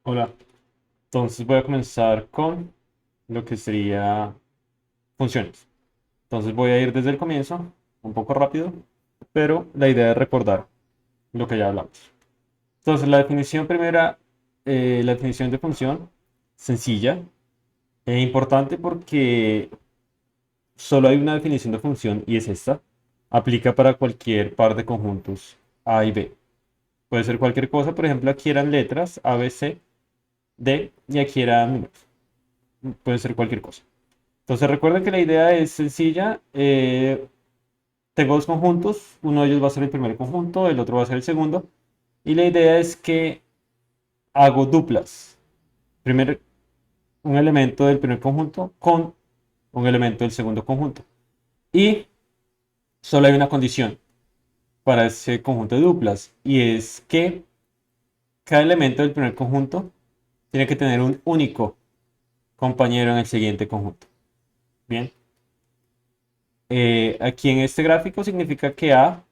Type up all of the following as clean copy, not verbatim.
Hola, entonces voy a comenzar con lo que sería funciones. Entonces voy a ir desde el comienzo, un poco rápido, pero la idea es recordar lo que ya hablamos. Entonces la definición primera, la definición de función, sencilla e importante porque solo hay una definición de función y es esta. Aplica para cualquier par de conjuntos A y B. Puede ser cualquier cosa, por ejemplo, aquí eran letras A, B, C, D y aquí eran números. Puede ser cualquier cosa. Entonces recuerden que la idea es sencilla. Tengo dos conjuntos, uno de ellos va a ser el primer conjunto, el otro va a ser el segundo. Y la idea es que hago duplas. Primero, un elemento del primer conjunto con un elemento del segundo conjunto. Y solo hay una condición para ese conjunto de duplas. Y es que cada elemento del primer conjunto tiene que tener un único compañero en el siguiente conjunto. Bien. Aquí en este gráfico significa que A,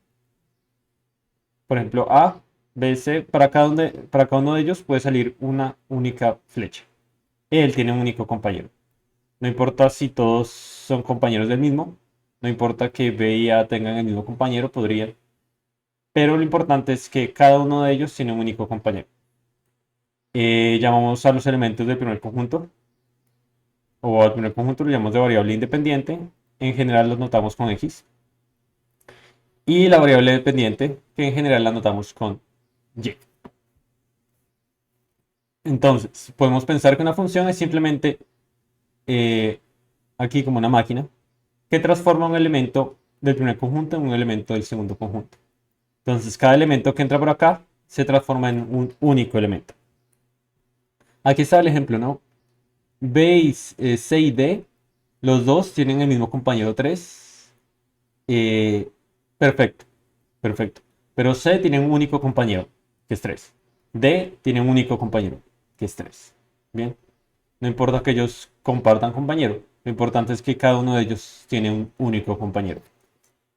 por ejemplo, A, B, C, para cada uno de ellos puede salir una única flecha. Él tiene un único compañero. No importa si todos son compañeros del mismo, no importa que B y A tengan el mismo compañero, podrían. Pero lo importante es que cada uno de ellos tiene un único compañero. Llamamos a los elementos del primer conjunto, o al primer conjunto lo llamamos de variable independiente. En general los notamos con X. Y la variable dependiente, que en general la notamos con Y. Entonces, podemos pensar que una función es simplemente eh, aquí como una máquina que transforma un elemento del primer conjunto en un elemento del segundo conjunto. Entonces, cada elemento que entra por acá se transforma en un único elemento. Aquí está el ejemplo, ¿no? B y C y D, los dos tienen el mismo compañero 3. Perfecto, perfecto. Pero C tiene un único compañero, que es 3. D tiene un único compañero, que es 3. Bien. No importa que ellos compartan compañero, lo importante es que cada uno de ellos tiene un único compañero.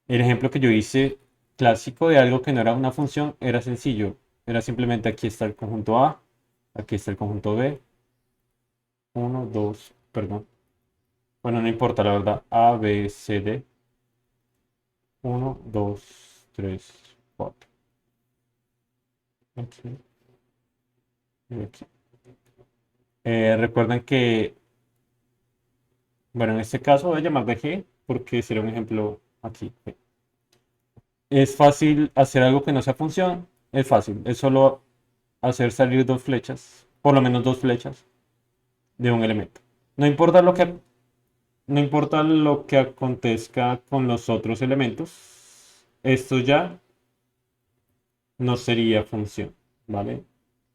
El ejemplo que yo hice clásico de algo que no era una función era sencillo. Era simplemente aquí está el conjunto A, aquí está el conjunto B, uno, 2, perdón. Bueno, no importa, la verdad. A, B, C, D, uno, 2, 3, 4. Aquí y aquí. Recuerden que, bueno, en este caso voy a llamar de G porque será un ejemplo aquí. Es fácil hacer algo que no sea función. Es fácil. Es solo hacer salir dos flechas, por lo menos dos flechas de un elemento. No importa lo que, no importa lo que acontezca con los otros elementos. Esto ya no sería función, ¿vale?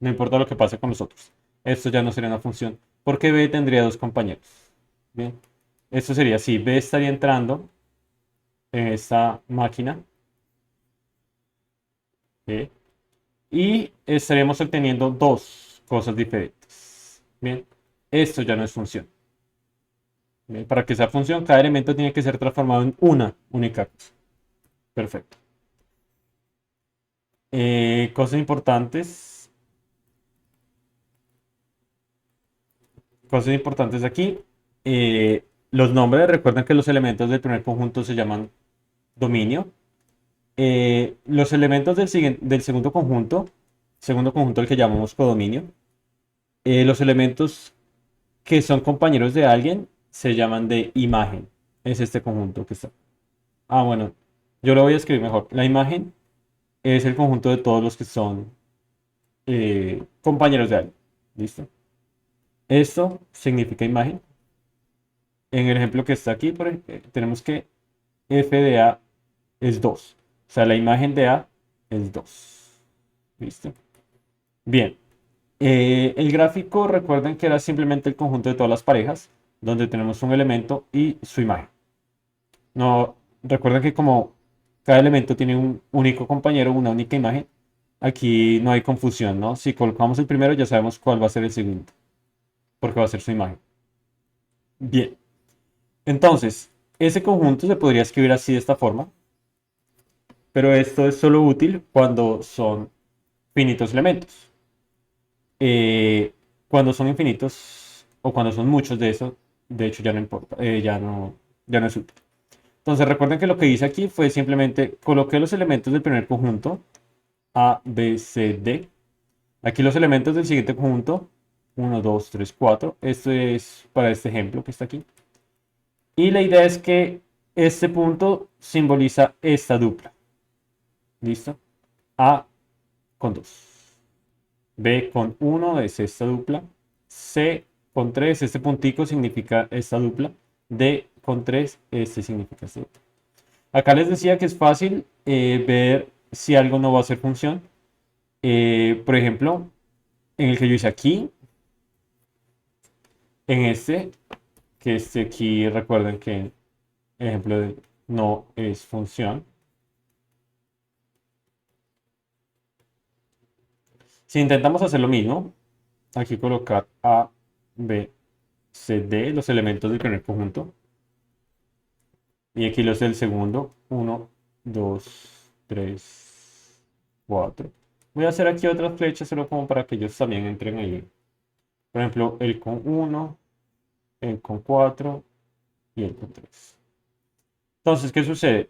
No importa lo que pase con los otros. Esto ya no sería una función. Porque B tendría dos compañeros. Bien. Esto sería así. B estaría entrando en esta máquina. ¿Ok? Y estaríamos obteniendo dos cosas diferentes. Bien, esto ya no es función. Bien, para que sea función, cada elemento tiene que ser transformado en una única cosa. Perfecto. Cosas importantes. Cosas importantes aquí. Los nombres, recuerden que los elementos del primer conjunto se llaman dominio. Los elementos del segundo conjunto al que llamamos codominio. Los elementos que son compañeros de alguien se llaman de imagen. Es este conjunto que está. Ah, bueno, yo lo voy a escribir mejor. La imagen es el conjunto de todos los que son compañeros de alguien. ¿Listo? Esto significa imagen. En el ejemplo que está aquí, tenemos que f de A es 2. O sea, la imagen de A es 2. ¿Listo? Bien. El gráfico, recuerden que era simplemente el conjunto de todas las parejas, donde tenemos un elemento y su imagen. No, recuerden que como cada elemento tiene un único compañero, una única imagen, aquí no hay confusión, ¿no? Si colocamos el primero, ya sabemos cuál va a ser el segundo, porque va a ser su imagen. Bien, entonces, ese conjunto se podría escribir así de esta forma, pero esto es solo útil cuando son finitos elementos. Cuando son infinitos o cuando son muchos de eso, de hecho ya no importa, ya no es útil. Entonces recuerden que lo que hice aquí fue simplemente coloqué los elementos del primer conjunto, A, B, C, D. Aquí los elementos del siguiente conjunto, 1, 2, 3, 4. Esto es para este ejemplo que está aquí. Y la idea es que este punto simboliza esta dupla. ¿Listo? A con 2. B con 1 es esta dupla. C con 3, este puntico significa esta dupla. D con 3, este significa esta dupla. Acá les decía que es fácil ver si algo no va a ser función. Por ejemplo, en el que yo hice aquí, en este, que este aquí, recuerden que ejemplo de no es función. Si intentamos hacer lo mismo, aquí colocar A, B, C, D, los elementos del primer conjunto. Y aquí los del segundo, 1, 2, 3, 4. Voy a hacer aquí otras flechas solo como para que ellos también entren ahí. Por ejemplo, el con 1, el con 4 y el con 3. Entonces, ¿qué sucede?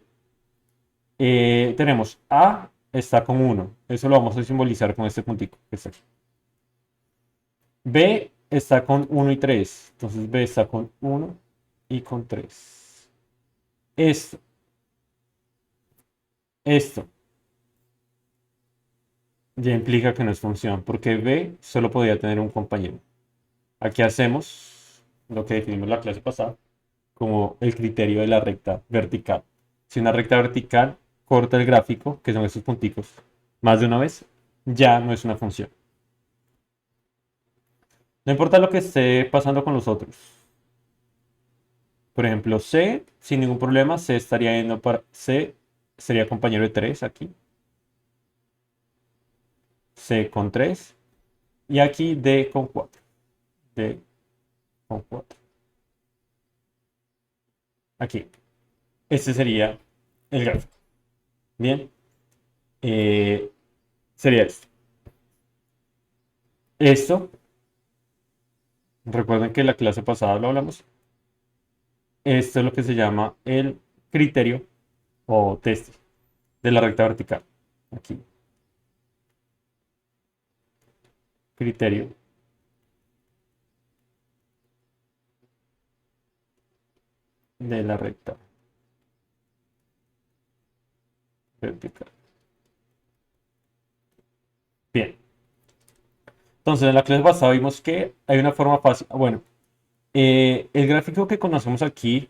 Tenemos A está con 1. Eso lo vamos a simbolizar con este puntico que está aquí. B está con 1 y 3. Entonces B está con 1 y con 3. Esto, esto ya implica que no es función, porque B solo podía tener un compañero. Aquí hacemos lo que definimos la clase pasada como el criterio de la recta vertical. Si una recta vertical corta el gráfico, que son estos punticos, más de una vez, ya no es una función. No importa lo que esté pasando con los otros. Por ejemplo, C, sin ningún problema, C estaría yendo para C, sería compañero de 3 aquí. C con 3. Y aquí D con 4. D con 4. Aquí. Este sería el gráfico. Bien. Eh, sería esto. Esto, recuerden que en la clase pasada lo hablamos. Esto es lo que se llama el criterio o test de la recta vertical. Aquí. Criterio de la recta vertical. Bien. Entonces, en la clase pasada vimos que hay una forma fácil. Bueno, el gráfico que conocemos aquí,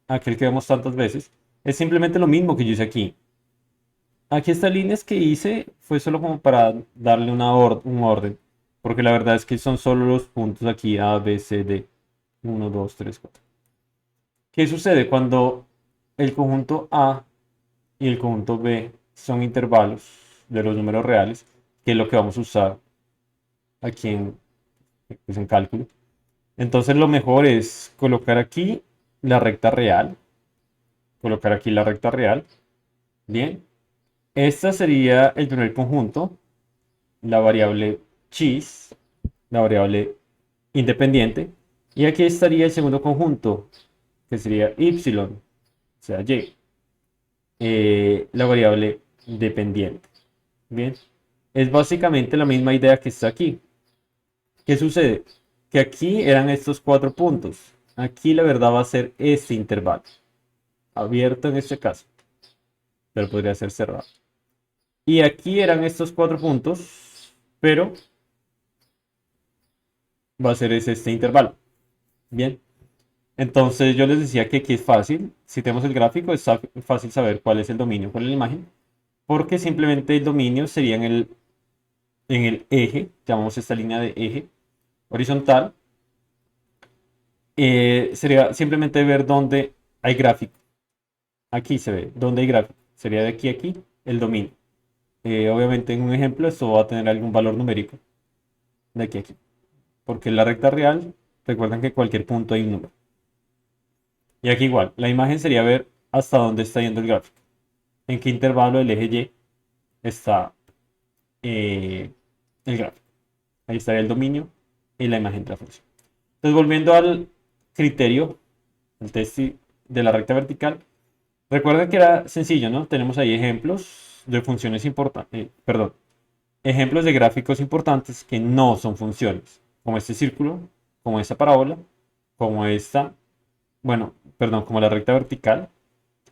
aquel que vemos tantas veces, es simplemente lo mismo que yo hice aquí. Aquí estas líneas que hice fue solo como para darle un orden, porque la verdad es que son solo los puntos aquí A, B, C, D. 1, 2, 3, 4. ¿Qué sucede cuando el conjunto A y el conjunto B son intervalos de los números reales, que es lo que vamos a usar aquí pues, en cálculo? Entonces lo mejor es colocar aquí la recta real, colocar aquí la recta real. Bien, esta sería el primer conjunto, la variable chis, la variable independiente. Y aquí estaría el segundo conjunto, que sería y, o sea, y, la variable dependiente. Bien, es básicamente la misma idea que está aquí. ¿Qué sucede? Que aquí eran estos cuatro puntos. Aquí la verdad va a ser este intervalo, abierto en este caso, pero podría ser cerrado. Y aquí eran estos cuatro puntos, pero va a ser este intervalo. Bien, entonces yo les decía que aquí es fácil. Si tenemos el gráfico, es fácil saber cuál es el dominio con la imagen, porque simplemente el dominio sería en el eje, llamamos esta línea de eje horizontal. Sería simplemente ver dónde hay gráfico. Aquí se ve dónde hay gráfico. Sería de aquí a aquí el dominio. Obviamente en un ejemplo esto va a tener algún valor numérico de aquí a aquí. Porque en la recta real, recuerden que cualquier punto hay un número. Y aquí igual, la imagen sería ver hasta dónde está yendo el gráfico. En qué intervalo del eje Y está el gráfico. Ahí estaría el dominio y la imagen de la función. Entonces, volviendo al criterio, el test de la recta vertical, recuerden que era sencillo, ¿no? Tenemos ahí ejemplos de funciones importantes, perdón, ejemplos de gráficos importantes que no son funciones, como este círculo, como esta parábola, como esta, bueno, perdón, como la recta vertical,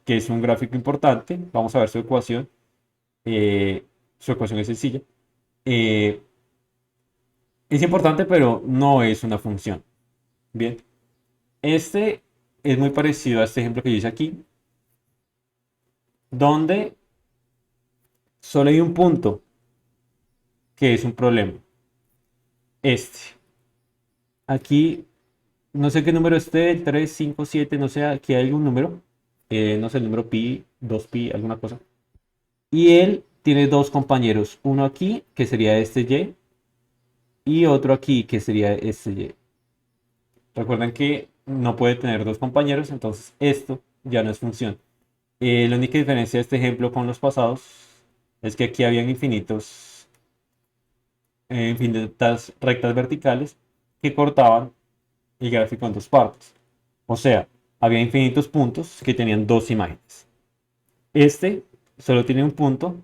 que es un gráfico importante. Vamos a ver su ecuación. Su ecuación es sencilla. Eh, es importante, pero no es una función. Bien, este es muy parecido a este ejemplo que yo hice aquí, donde solo hay un punto que es un problema. Este. Aquí, no sé qué número esté, el 3, 5, 7, no sé, aquí hay algún número. No sé, el número pi, 2pi, alguna cosa. Y él tiene dos compañeros, uno aquí, que sería este y otro aquí, que sería este y. Recuerden que no puede tener dos compañeros, entonces esto ya no es función. La única diferencia de este ejemplo con los pasados es que aquí habían infinitas rectas verticales que cortaban el gráfico en dos partes. O sea, había infinitos puntos que tenían dos imágenes. Este solo tiene un punto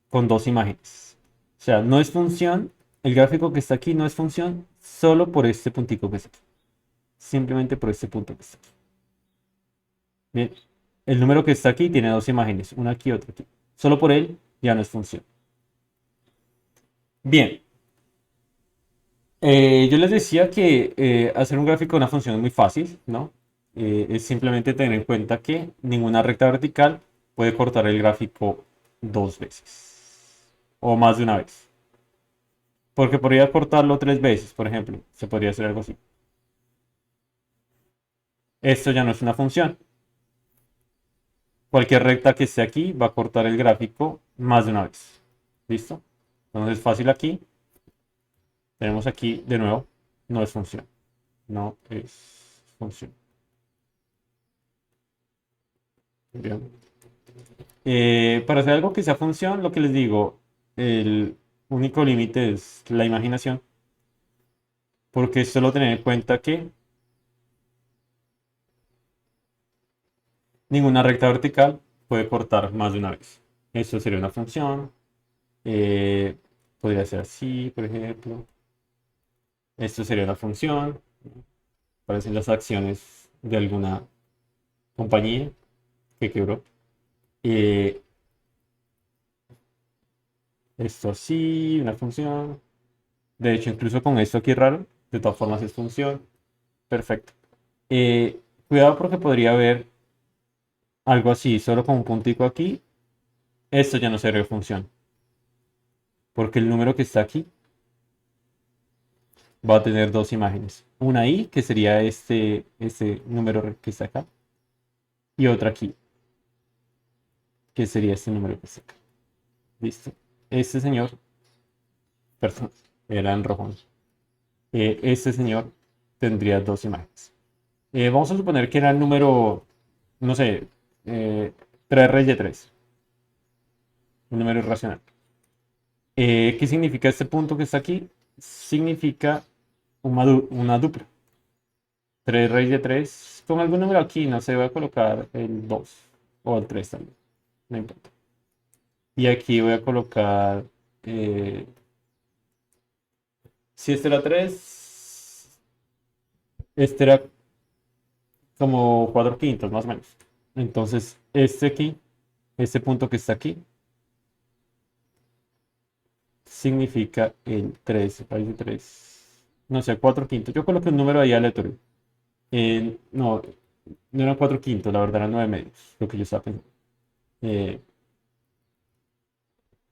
con dos imágenes. O sea, no es función, el gráfico que está aquí no es función solo por este puntico que está aquí. Simplemente por este punto que está aquí. Bien, el número que está aquí tiene dos imágenes, una aquí y otra aquí. Solo por él ya no es función. Bien, yo les decía que hacer un gráfico de una función es muy fácil, ¿no? Es simplemente tener en cuenta que ninguna recta vertical puede cortar el gráfico dos veces o más de una vez. Porque podría cortarlo tres veces, por ejemplo. Se podría hacer algo así. Esto ya no es una función. Cualquier recta que esté aquí va a cortar el gráfico más de una vez. ¿Listo? Entonces fácil aquí. Tenemos aquí de nuevo. No es función. No es función. Bien. Para hacer algo que sea función, lo que les digo, el único límite es la imaginación. Porque solo tener en cuenta que ninguna recta vertical puede cortar más de una vez. Esto sería una función. Eh, Podría ser así, por ejemplo. Esto sería una función. Parecen las acciones de alguna compañía que quebró. Eh, Esto sí, una función. De hecho, incluso con esto aquí raro, de todas formas es función. Perfecto. Cuidado porque podría haber algo así, solo con un puntico aquí. Esto ya no sería función. Porque el número que está aquí va a tener dos imágenes. Una ahí, que sería este número que está acá. Y otra aquí, que sería este número que está acá. Listo. Este señor, perdón, era en rojo. Este señor tendría dos imágenes. Vamos a suponer que era el número, no sé, 3 rey de 3, un número irracional. ¿Qué significa este punto que está aquí? Significa una dupla. 3 rey de 3 con algún número aquí, no sé, voy a colocar el 2 o el 3 también, no importa. Y aquí voy a colocar, eh, si este era 3, este era como 4 quintos más o menos. Entonces, este aquí, este punto que está aquí, significa el 3 raíz de 3. No sé, 4 quintos. Yo coloqué un número ahí aleatorio. No, no eran 4 quintos, la verdad eran 9 medios, lo que yo estaba pensando. Eh,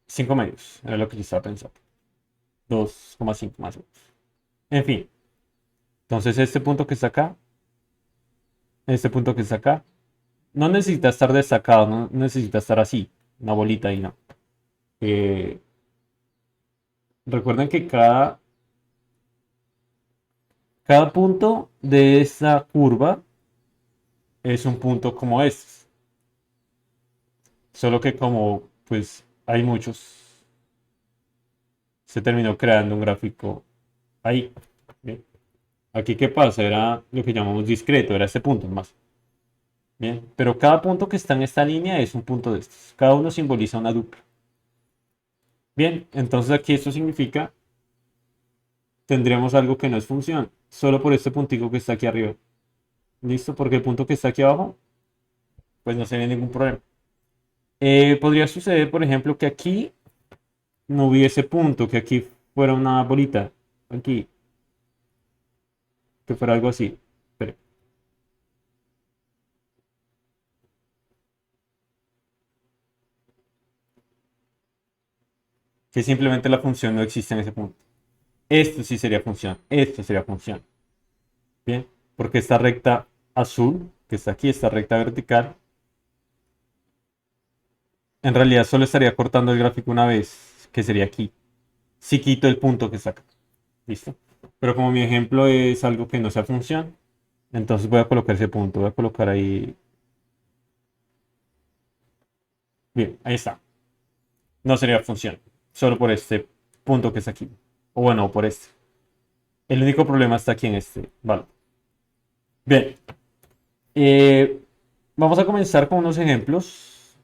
5 medios, era lo que yo estaba pensando. 2,5 más o menos. En fin, entonces este punto que está acá, este punto que está acá, no necesita estar destacado, no necesita estar así, una bolita ahí, no. Eh, Recuerden que cada punto de esta curva es un punto como este. Solo que como pues hay muchos, se terminó creando un gráfico ahí. ¿Bien? Aquí, ¿qué pasa? Era lo que llamamos discreto, era este punto más. Bien, pero cada punto que está en esta línea es un punto de estos. Cada uno simboliza una dupla. Bien, entonces aquí esto significa, tendríamos algo que no es función, solo por este puntico que está aquí arriba. ¿Listo? Porque el punto que está aquí abajo, pues no sería ningún problema. Podría suceder, por ejemplo, que aquí no hubiese punto, que aquí fuera una bolita. Aquí, que fuera algo así. Espere. Que simplemente la función no existe en ese punto. Esto sí sería función. Esto sería función. Bien, porque esta recta azul, que está aquí, esta recta vertical, en realidad solo estaría cortando el gráfico una vez, que sería aquí. Si quito el punto que está acá. ¿Listo? Pero como mi ejemplo es algo que no sea función, entonces voy a colocar ese punto. Voy a colocar ahí. Bien, ahí está. No sería función. Solo por este punto que está aquí. O bueno, por este. El único problema está aquí en este. Vale. Bien. eh, Vamos a comenzar con unos ejemplos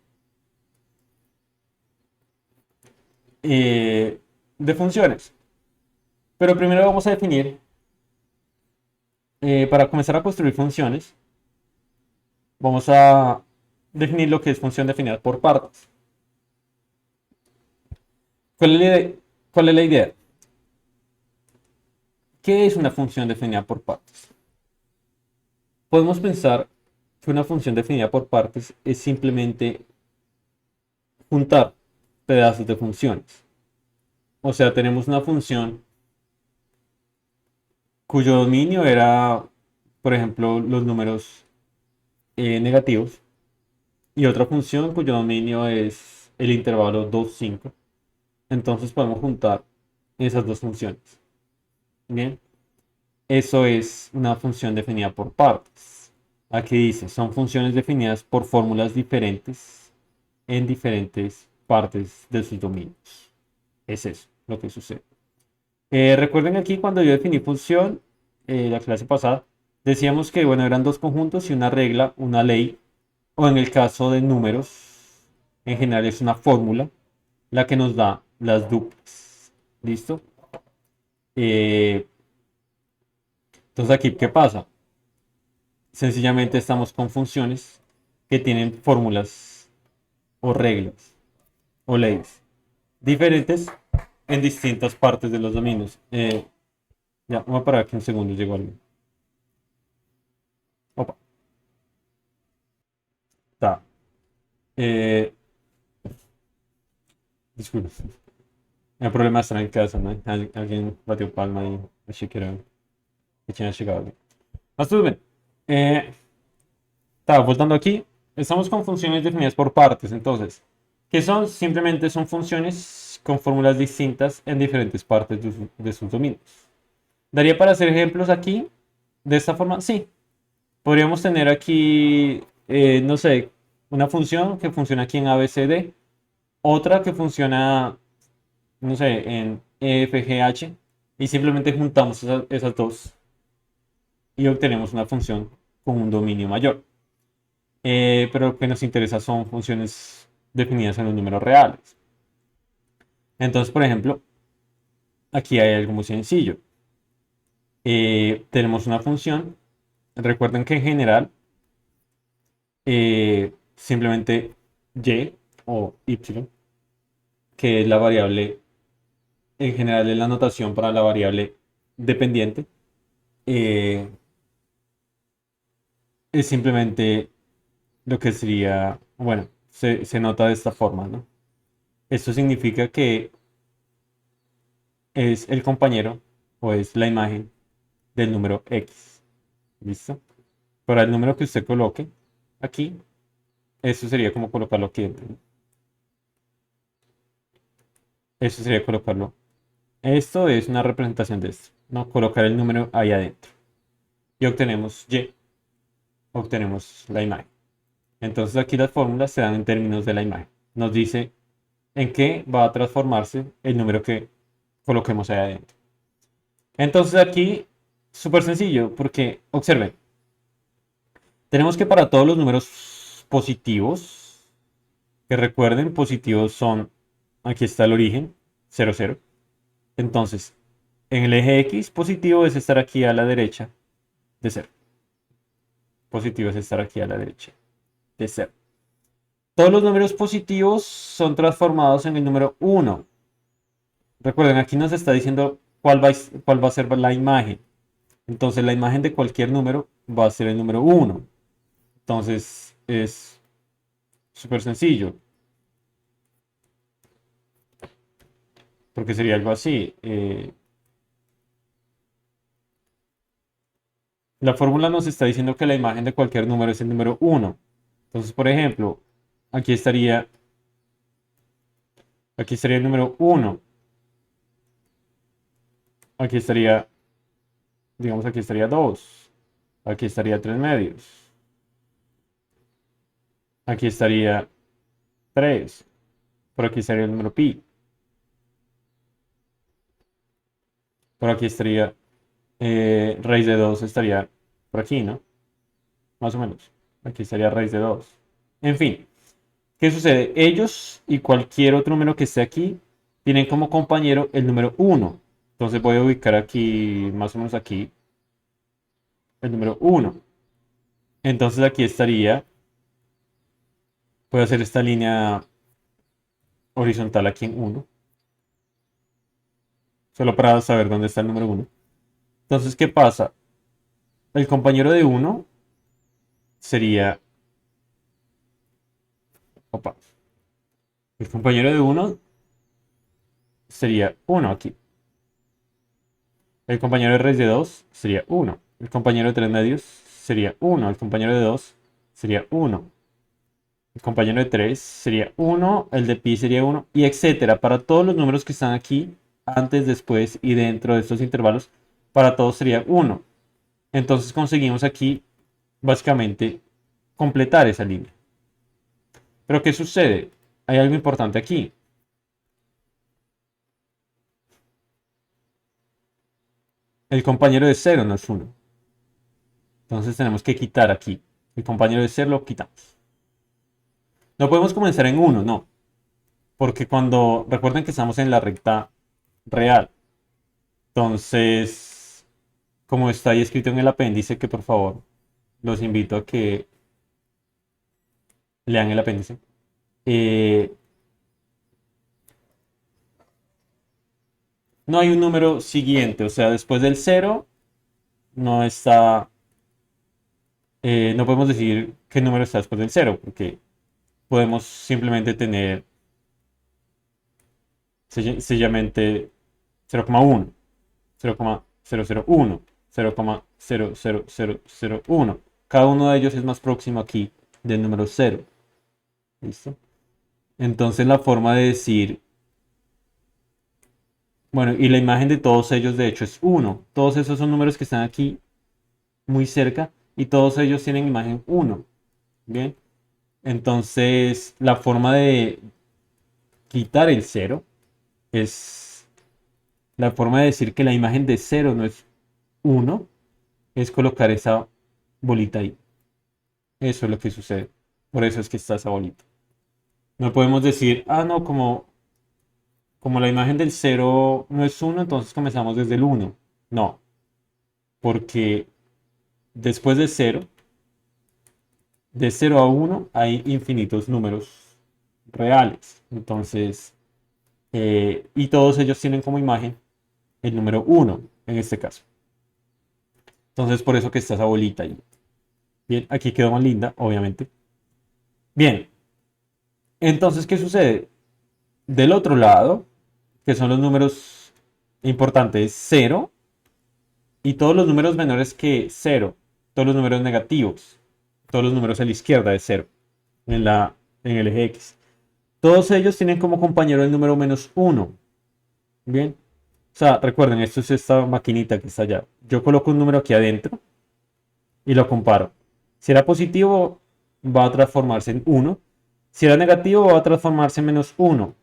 de funciones. Pero primero vamos a definir, para comenzar a construir funciones, vamos a definir lo que es función definida por partes. ¿Cuál es cuál es la idea? ¿Qué es una función definida por partes? Podemos pensar que una función definida por partes es simplemente juntar pedazos de funciones. O sea, tenemos una función cuyo dominio era, por ejemplo, los números negativos, y otra función cuyo dominio es el intervalo 2, 5. Entonces podemos juntar esas dos funciones. Bien, eso es una función definida por partes. Aquí dice, son funciones definidas por fórmulas diferentes en diferentes partes de sus dominios. Es eso lo que sucede. Recuerden aquí cuando yo definí función, la clase pasada, decíamos que bueno, eran dos conjuntos y una regla, una ley, o en el caso de números, en general es una fórmula la que nos da las duplas. ¿Listo? Eh, entonces aquí, ¿qué pasa? Sencillamente estamos con funciones que tienen fórmulas o reglas o leyes diferentes en distintas partes de los dominios. Ya, voy a parar aquí un segundo, llegó algo. Opa, está. Eh, Disculpe. El problema está en casa, ¿no? Alguien batió palma y así que era que tinha llegado. Mas tudo bem. Voltando aquí, estamos con funciones definidas por partes, entonces, que son simplemente son funciones con fórmulas distintas en diferentes partes de sus dominios. ¿Daría para hacer ejemplos aquí de esta forma? Sí. Podríamos tener aquí, no sé, una función que funciona aquí en ABCD, otra que funciona, no sé, en EFGH, y simplemente juntamos esas dos y obtenemos una función con un dominio mayor. Pero lo que nos interesa son funciones definidas en los números reales. Entonces, por ejemplo, aquí hay algo muy sencillo. Tenemos una función. Recuerden que en general, simplemente y o y, que es la variable, en general es la notación para la variable dependiente, eh, es simplemente lo que sería, bueno, se nota de esta forma, ¿no? Esto significa que es el compañero o es la imagen del número X. ¿Listo? Para el número que usted coloque aquí, eso sería como colocarlo aquí dentro, ¿no? Eso sería colocarlo. Esto es una representación de esto, ¿no? Colocar el número ahí adentro. Y obtenemos Y, obtenemos la imagen. Entonces aquí las fórmulas se dan en términos de la imagen. Nos dice en qué va a transformarse el número que coloquemos ahí adentro. Entonces aquí, súper sencillo, porque observen, tenemos que para todos los números positivos, que recuerden, positivos son, aquí está el origen, 0, 0. Entonces, en el eje X, positivo es estar aquí a la derecha de 0. Positivo es estar aquí a la derecha de 0. Todos los números positivos son transformados en el número 1. Recuerden, aquí nos está diciendo cuál va a ser la imagen. Entonces, la imagen de cualquier número va a ser el número 1. Entonces, es súper sencillo. Porque sería algo así. La fórmula nos está diciendo que la imagen de cualquier número es el número 1. Entonces, por ejemplo, aquí estaría, aquí estaría el número 1. Aquí estaría, digamos, aquí estaría 2. Aquí estaría 3 medios. Aquí estaría 3. Por aquí estaría el número pi. Por aquí estaría raíz de 2 estaría por aquí, ¿no? Más o menos. Aquí estaría raíz de 2. En fin, ¿qué sucede? Ellos y cualquier otro número que esté aquí tienen como compañero el número 1. Entonces voy a ubicar aquí, más o menos aquí, el número 1. Entonces aquí estaría, puedo hacer esta línea horizontal aquí en 1, solo para saber dónde está el número 1. Entonces, ¿qué pasa? El compañero de 1 sería, opa, el compañero de 1 sería 1 aquí. El compañero de raíz de 2 sería 1. El compañero de 3 medios sería 1. El compañero de 2 sería 1. El compañero de 3 sería 1. El de pi sería 1. Y etcétera. Para todos los números que están aquí, antes, después y dentro de estos intervalos, para todos sería 1. Entonces conseguimos aquí, básicamente, completar esa línea. Pero ¿qué sucede? Hay algo importante aquí. El compañero de 0 no es 1. Entonces tenemos que quitar aquí. El compañero de 0 lo quitamos. No podemos comenzar en 1, no. Porque cuando, recuerden que estamos en la recta real. Entonces, como está ahí escrito en el apéndice, que por favor los invito a que lean el apéndice. eh, no hay un número siguiente, o sea, después del 0 no está, no podemos decir qué número está después del 0, porque podemos simplemente tener sencillamente 0,1, 0,001, 0,00001. Cada uno de ellos es más próximo aquí del número 0. ¿Listo? Entonces la forma de decir, bueno, y la imagen de todos ellos de hecho es 1. Todos esos son números que están aquí muy cerca y todos ellos tienen imagen 1. Bien. Entonces la forma de quitar el 0 es, la forma de decir que la imagen de 0 no es 1 es colocar esa bolita ahí. Eso es lo que sucede. Por eso es que está esa bolita. No podemos decir, ah, no, como la imagen del 0 no es 1, entonces comenzamos desde el 1. No, porque después de 0, de 0 a 1 hay infinitos números reales. Entonces, y todos ellos tienen como imagen el número 1 en este caso. Entonces, por eso que está esa bolita ahí. Bien, aquí quedó más linda, obviamente. Bien, entonces, ¿qué sucede? Del otro lado, que son los números importantes, 0 y todos los números menores que 0, todos los números negativos, todos los números a la izquierda de 0, en el eje X. Todos ellos tienen como compañero el número menos 1. Bien. O sea, recuerden, esto es esta maquinita que está allá. Yo coloco un número aquí adentro y lo comparo. Si era positivo, va a transformarse en 1. Si era negativo, va a transformarse en menos 1.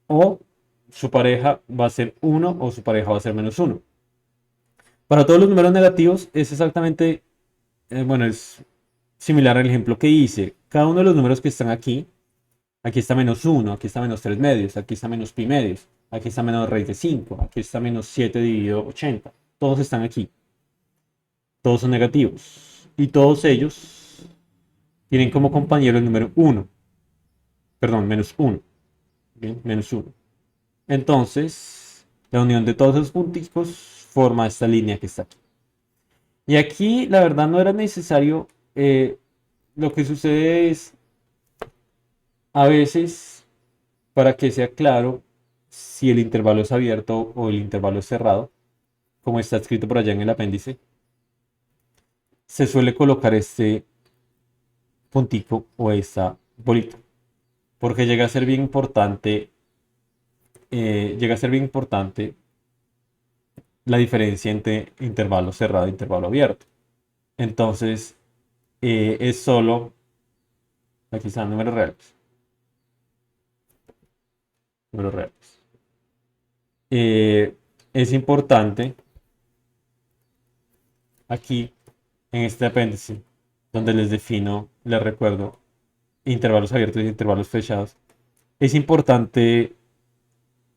O su pareja va a ser 1 o su pareja va a ser -1. Para todos los números negativos es exactamente, bueno, es similar al ejemplo que hice. Cada uno de los números que están aquí, aquí está -1, aquí está -3 medios, aquí está -pi medios, aquí está -raíz de 5, aquí está -7 dividido 80. Todos están aquí. Todos son negativos. Y todos ellos tienen como compañero el número 1. Perdón, -1. Bien, -1. Entonces, la unión de todos esos punticos forma esta línea que está aquí. Y aquí, la verdad, no era necesario. Lo que sucede es, a veces, para que sea claro si el intervalo es abierto o el intervalo es cerrado, como está escrito por allá en el apéndice, se suele colocar este puntico o esta bolita, porque llega a ser bien importante, la diferencia entre intervalo cerrado e intervalo abierto. Entonces, es solo, aquí están números reales, números reales. Es importante aquí en este apéndice, donde les defino, les recuerdo, intervalos abiertos y intervalos fechados, es importante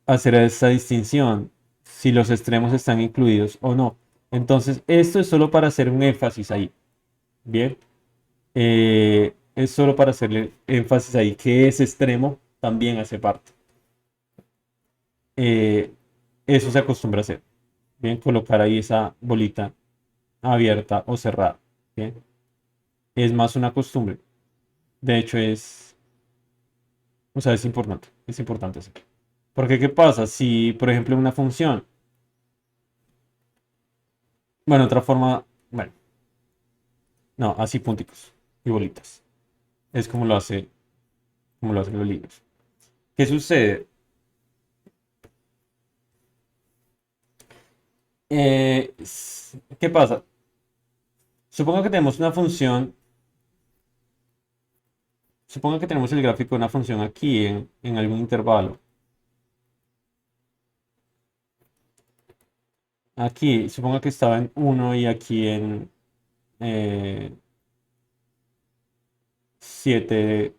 hacer esta distinción, si los extremos están incluidos o no. Entonces, esto es solo para hacer un énfasis ahí. Bien, es solo para hacerle énfasis ahí que ese extremo también hace parte. Eh, Eso se acostumbra a hacer. Bien, colocar ahí esa bolita abierta o cerrada. Bien, es más una costumbre. De hecho, o sea, es importante hacerlo. Porque, ¿qué pasa? Si, por ejemplo, una función, bueno, otra forma, bueno, no, así punticos y bolitas. Es como lo hacen los libros. ¿Qué sucede? ¿Qué pasa? Supongo que tenemos una función, supongo que tenemos el gráfico de una función aquí en algún intervalo. Aquí, supongo que estaba en 1 y aquí en 7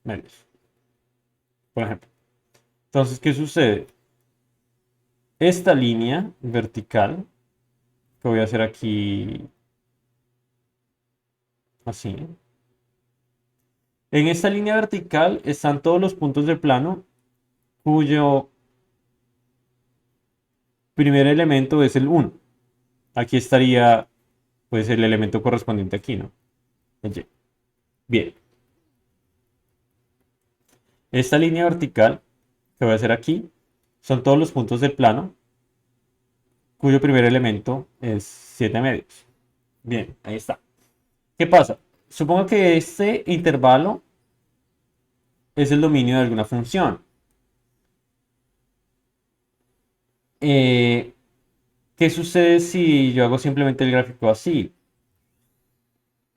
medios, por ejemplo. Entonces, ¿qué sucede? Esta línea vertical, que voy a hacer aquí así. En esta línea vertical están todos los puntos de plano cuyo primer elemento es el 1. Aquí estaría pues el elemento correspondiente aquí, ¿no? El Y. Bien. Esta línea vertical que voy a hacer aquí son todos los puntos del plano cuyo primer elemento es 7 medios. Bien, ahí está. ¿Qué pasa? Supongo que este intervalo es el dominio de alguna función. Eh, ¿Qué sucede si yo hago simplemente el gráfico así?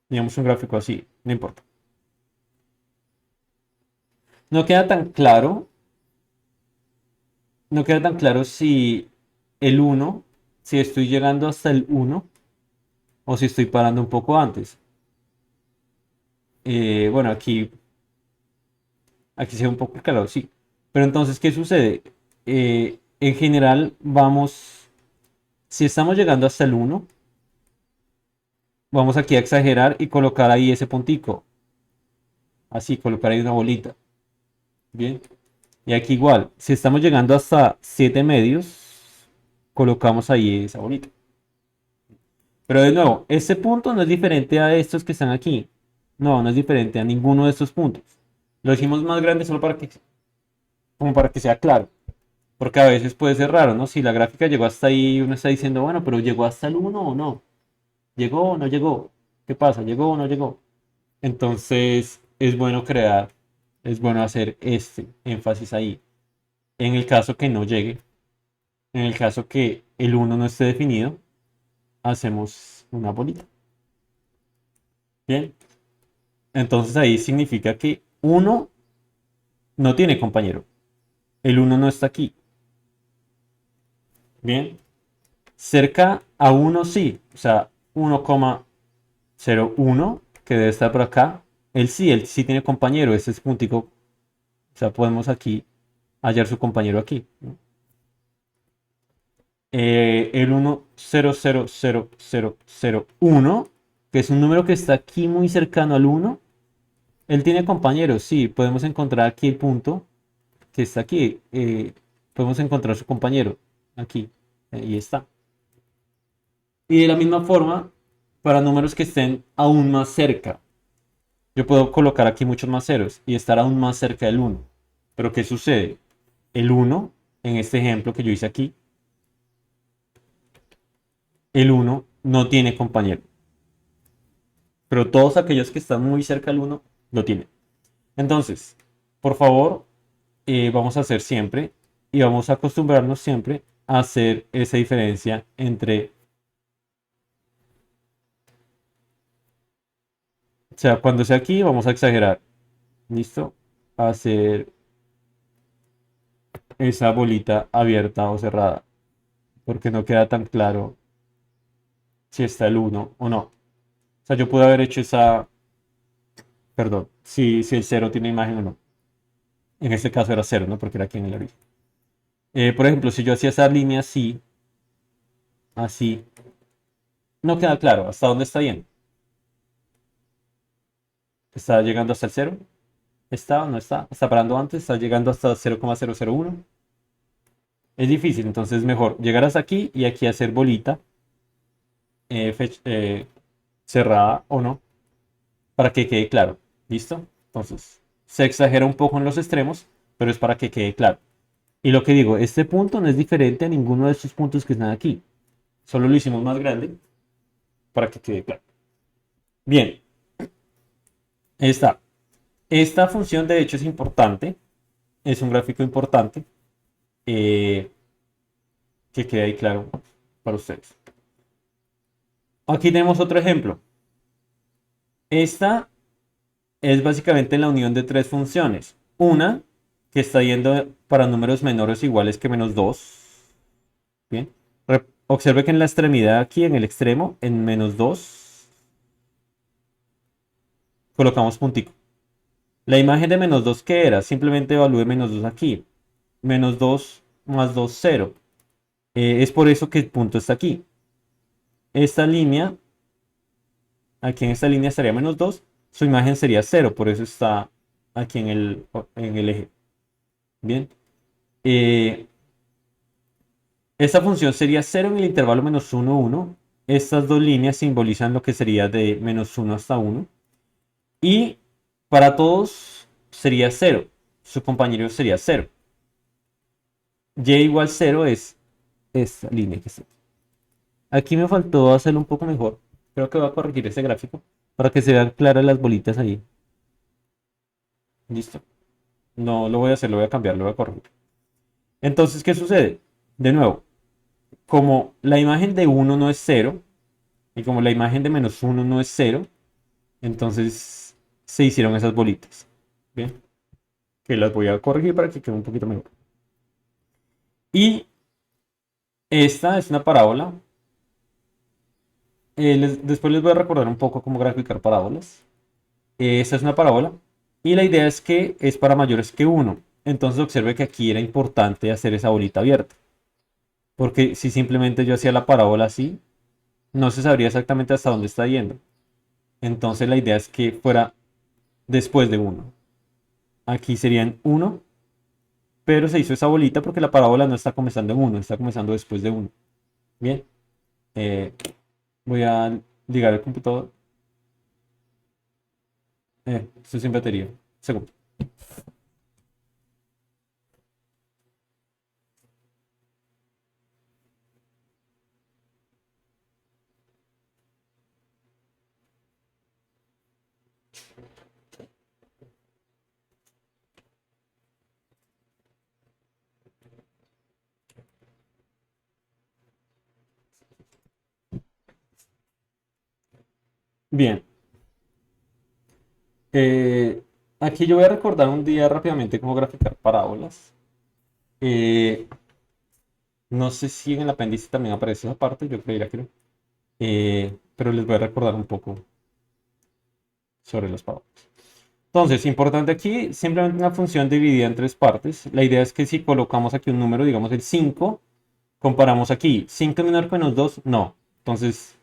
Digamos un gráfico así, no importa. No queda tan claro, no queda tan claro si el 1, si estoy llegando hasta el 1 o si estoy parando un poco antes. Bueno, aquí se ve un poco claro, sí. Pero entonces, ¿qué sucede? En general, si estamos llegando hasta el 1, vamos aquí a exagerar y colocar ahí ese puntico. Así, colocar ahí una bolita. Bien. Y aquí igual, si estamos llegando hasta 7 medios, colocamos ahí esa bolita. Pero de nuevo, este punto no es diferente a estos que están aquí. No, no es diferente a ninguno de estos puntos. Lo hicimos más grande solo como para que sea claro. Porque a veces puede ser raro, ¿no? Si la gráfica llegó hasta ahí, uno está diciendo, bueno, pero ¿llegó hasta el 1 o no? ¿Llegó o no llegó? ¿Qué pasa? ¿Llegó o no llegó? Entonces, es bueno hacer este énfasis ahí. En el caso que no llegue, en el caso que el 1 no esté definido, hacemos una bolita. Bien, entonces ahí significa que uno no tiene compañero. el uno no está aquí. Bien. Cerca a uno sí. O sea, 1,01 que debe estar por acá. Él sí tiene compañero. Ese es puntico. O sea, podemos aquí hallar su compañero aquí, ¿no? El 1,000001, que es un número que está aquí muy cercano al uno. Él tiene compañeros, sí, podemos encontrar aquí el punto que está aquí. Podemos encontrar su compañero aquí. Y está. Y de la misma forma, para números que estén aún más cerca, yo puedo colocar aquí muchos más ceros y estar aún más cerca del uno. Pero ¿qué sucede? El uno, en este ejemplo que yo hice aquí, el uno no tiene compañero. Pero todos aquellos que están muy cerca del uno lo tienen. Entonces, por favor, vamos a hacer siempre y vamos a acostumbrarnos siempre a hacer esa diferencia entre, o sea, cuando sea aquí vamos a exagerar, ¿listo? A hacer esa bolita abierta o cerrada, porque no queda tan claro si está el uno o no. O sea, yo pude haber hecho esa, perdón, si el cero tiene imagen o no. En este caso era cero, ¿no? Porque era aquí en el origen. Por ejemplo, si yo hacía esa línea así, así, no queda claro hasta dónde está bien. ¿Está llegando hasta el cero? ¿Está o no está? ¿Está parando antes? ¿Está llegando hasta 0,001? Es difícil, entonces es mejor llegar hasta aquí y aquí hacer bolita cerrada o no, para que quede claro. ¿Listo? Entonces, se exagera un poco en los extremos, pero es para que quede claro. Y lo que digo, este punto no es diferente a ninguno de estos puntos que están aquí. Solo lo hicimos más grande para que quede claro. Bien, ahí está. Esta función de hecho es importante. Es un gráfico importante. eh, que quede ahí claro para ustedes. Aquí tenemos otro ejemplo. Esta es básicamente la unión de tres funciones. Una que está yendo para números menores o iguales que -2. Bien. Observe que en la extremidad aquí, en el extremo, en -2, colocamos puntico. La imagen de -2, ¿qué era? Simplemente evalúe -2 aquí. -2 más 2, 0. Es por eso que el punto está aquí. Esta línea, aquí en esta línea estaría -2. Su imagen sería 0, por eso está aquí en el eje. Bien. Eh, Esta función sería 0 en el intervalo -1, 1. Estas dos líneas simbolizan lo que sería de -1 hasta 1. Y para todos sería 0. Su compañero sería 0. Y igual 0 es esta línea que está aquí. Aquí me faltó hacerlo un poco mejor. Creo que voy a corregir ese gráfico para que se vean claras las bolitas ahí. Listo. No lo voy a hacer, lo voy a cambiar, lo voy a corregir. Entonces, ¿qué sucede? De nuevo, como la imagen de 1 no es 0 y como la imagen de -1 no es 0, entonces se hicieron esas bolitas. Bien, que las voy a corregir para que quede un poquito mejor. Y esta es una parábola. Después les voy a recordar un poco cómo graficar parábolas. Esta es una parábola y la idea es que es para mayores que 1. Entonces observe que aquí era importante hacer esa bolita abierta. Porque si simplemente yo hacía la parábola así, no se sabría exactamente hasta dónde está yendo. Entonces la idea es que fuera después de 1. Aquí serían 1, pero se hizo esa bolita porque la parábola no está comenzando en 1, está comenzando después de 1. Bien, eh, voy a ligar el computador. Estoy sin batería. Segundo. Bien, eh, aquí yo voy a recordar un día rápidamente cómo graficar parábolas. Eh, no sé si en el apéndice también aparece esa parte, yo creería que no. Pero les voy a recordar un poco sobre los parámetros. Entonces, importante aquí, simplemente una función dividida en tres partes. La idea es que si colocamos aquí un número, digamos el 5, comparamos aquí, 5 es menor que menos 2, no. Entonces,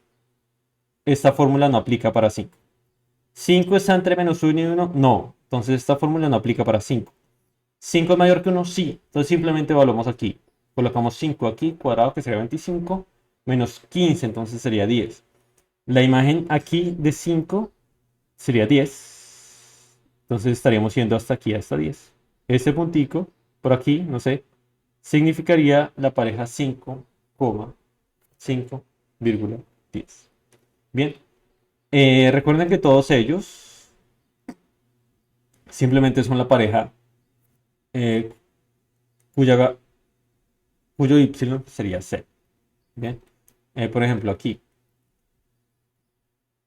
esta fórmula no aplica para 5. 5 está entre menos 1 y 1, no. Entonces, esta fórmula no aplica para 5. 5 es mayor que 1, sí. Entonces, simplemente evaluamos aquí. Colocamos 5 aquí, cuadrado, que sería 25, menos 15, entonces sería 10. La imagen aquí de 5 sería 10. Entonces estaríamos yendo hasta aquí, hasta 10. Este puntico, por aquí, no sé, significaría la pareja 5,5,10. Bien, recuerden que todos ellos simplemente son la pareja eh, cuya, cuyo y sería c. Bien, por ejemplo, aquí,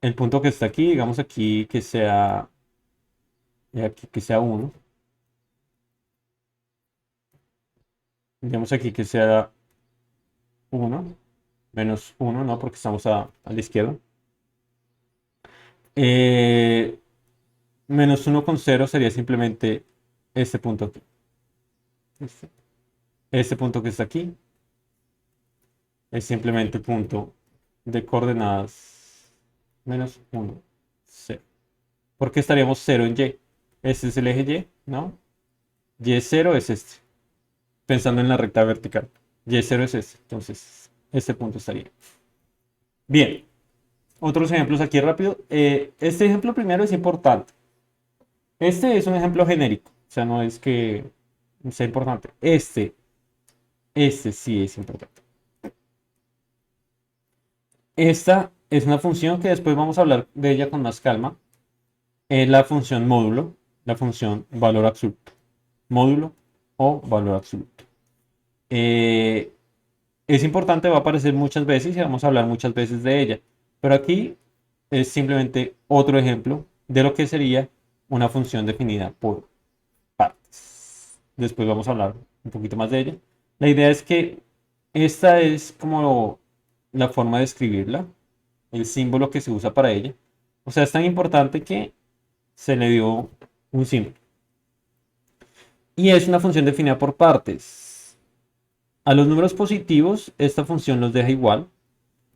el punto que está aquí, digamos aquí aquí que sea 1. Digamos aquí que sea 1, menos 1, ¿no? Porque estamos a la izquierda. Eh, Menos 1,0 sería simplemente este punto aquí. Este, este punto que está aquí es simplemente punto de coordenadas menos 1, 0. ¿Por qué estaríamos 0 en Y? Este es el eje Y, ¿no? Y0 es este, pensando en la recta vertical. Y0 es este, entonces este punto estaría. Bien, otros ejemplos aquí rápido. Este ejemplo primero es importante. Este es un ejemplo genérico, o sea, no es que sea importante. Este sí es importante. Esta es una función que después vamos a hablar de ella con más calma. Es la función módulo, la función valor absoluto. Módulo o valor absoluto. Eh, es importante, va a aparecer muchas veces y vamos a hablar muchas veces de ella. Pero aquí es simplemente otro ejemplo de lo que sería una función definida por partes. Después vamos a hablar un poquito más de ella. La idea es que esta es como la forma de escribirla, el símbolo que se usa para ella. O sea, es tan importante que se le dio un símbolo. Y es una función definida por partes. A los números positivos, esta función los deja igual.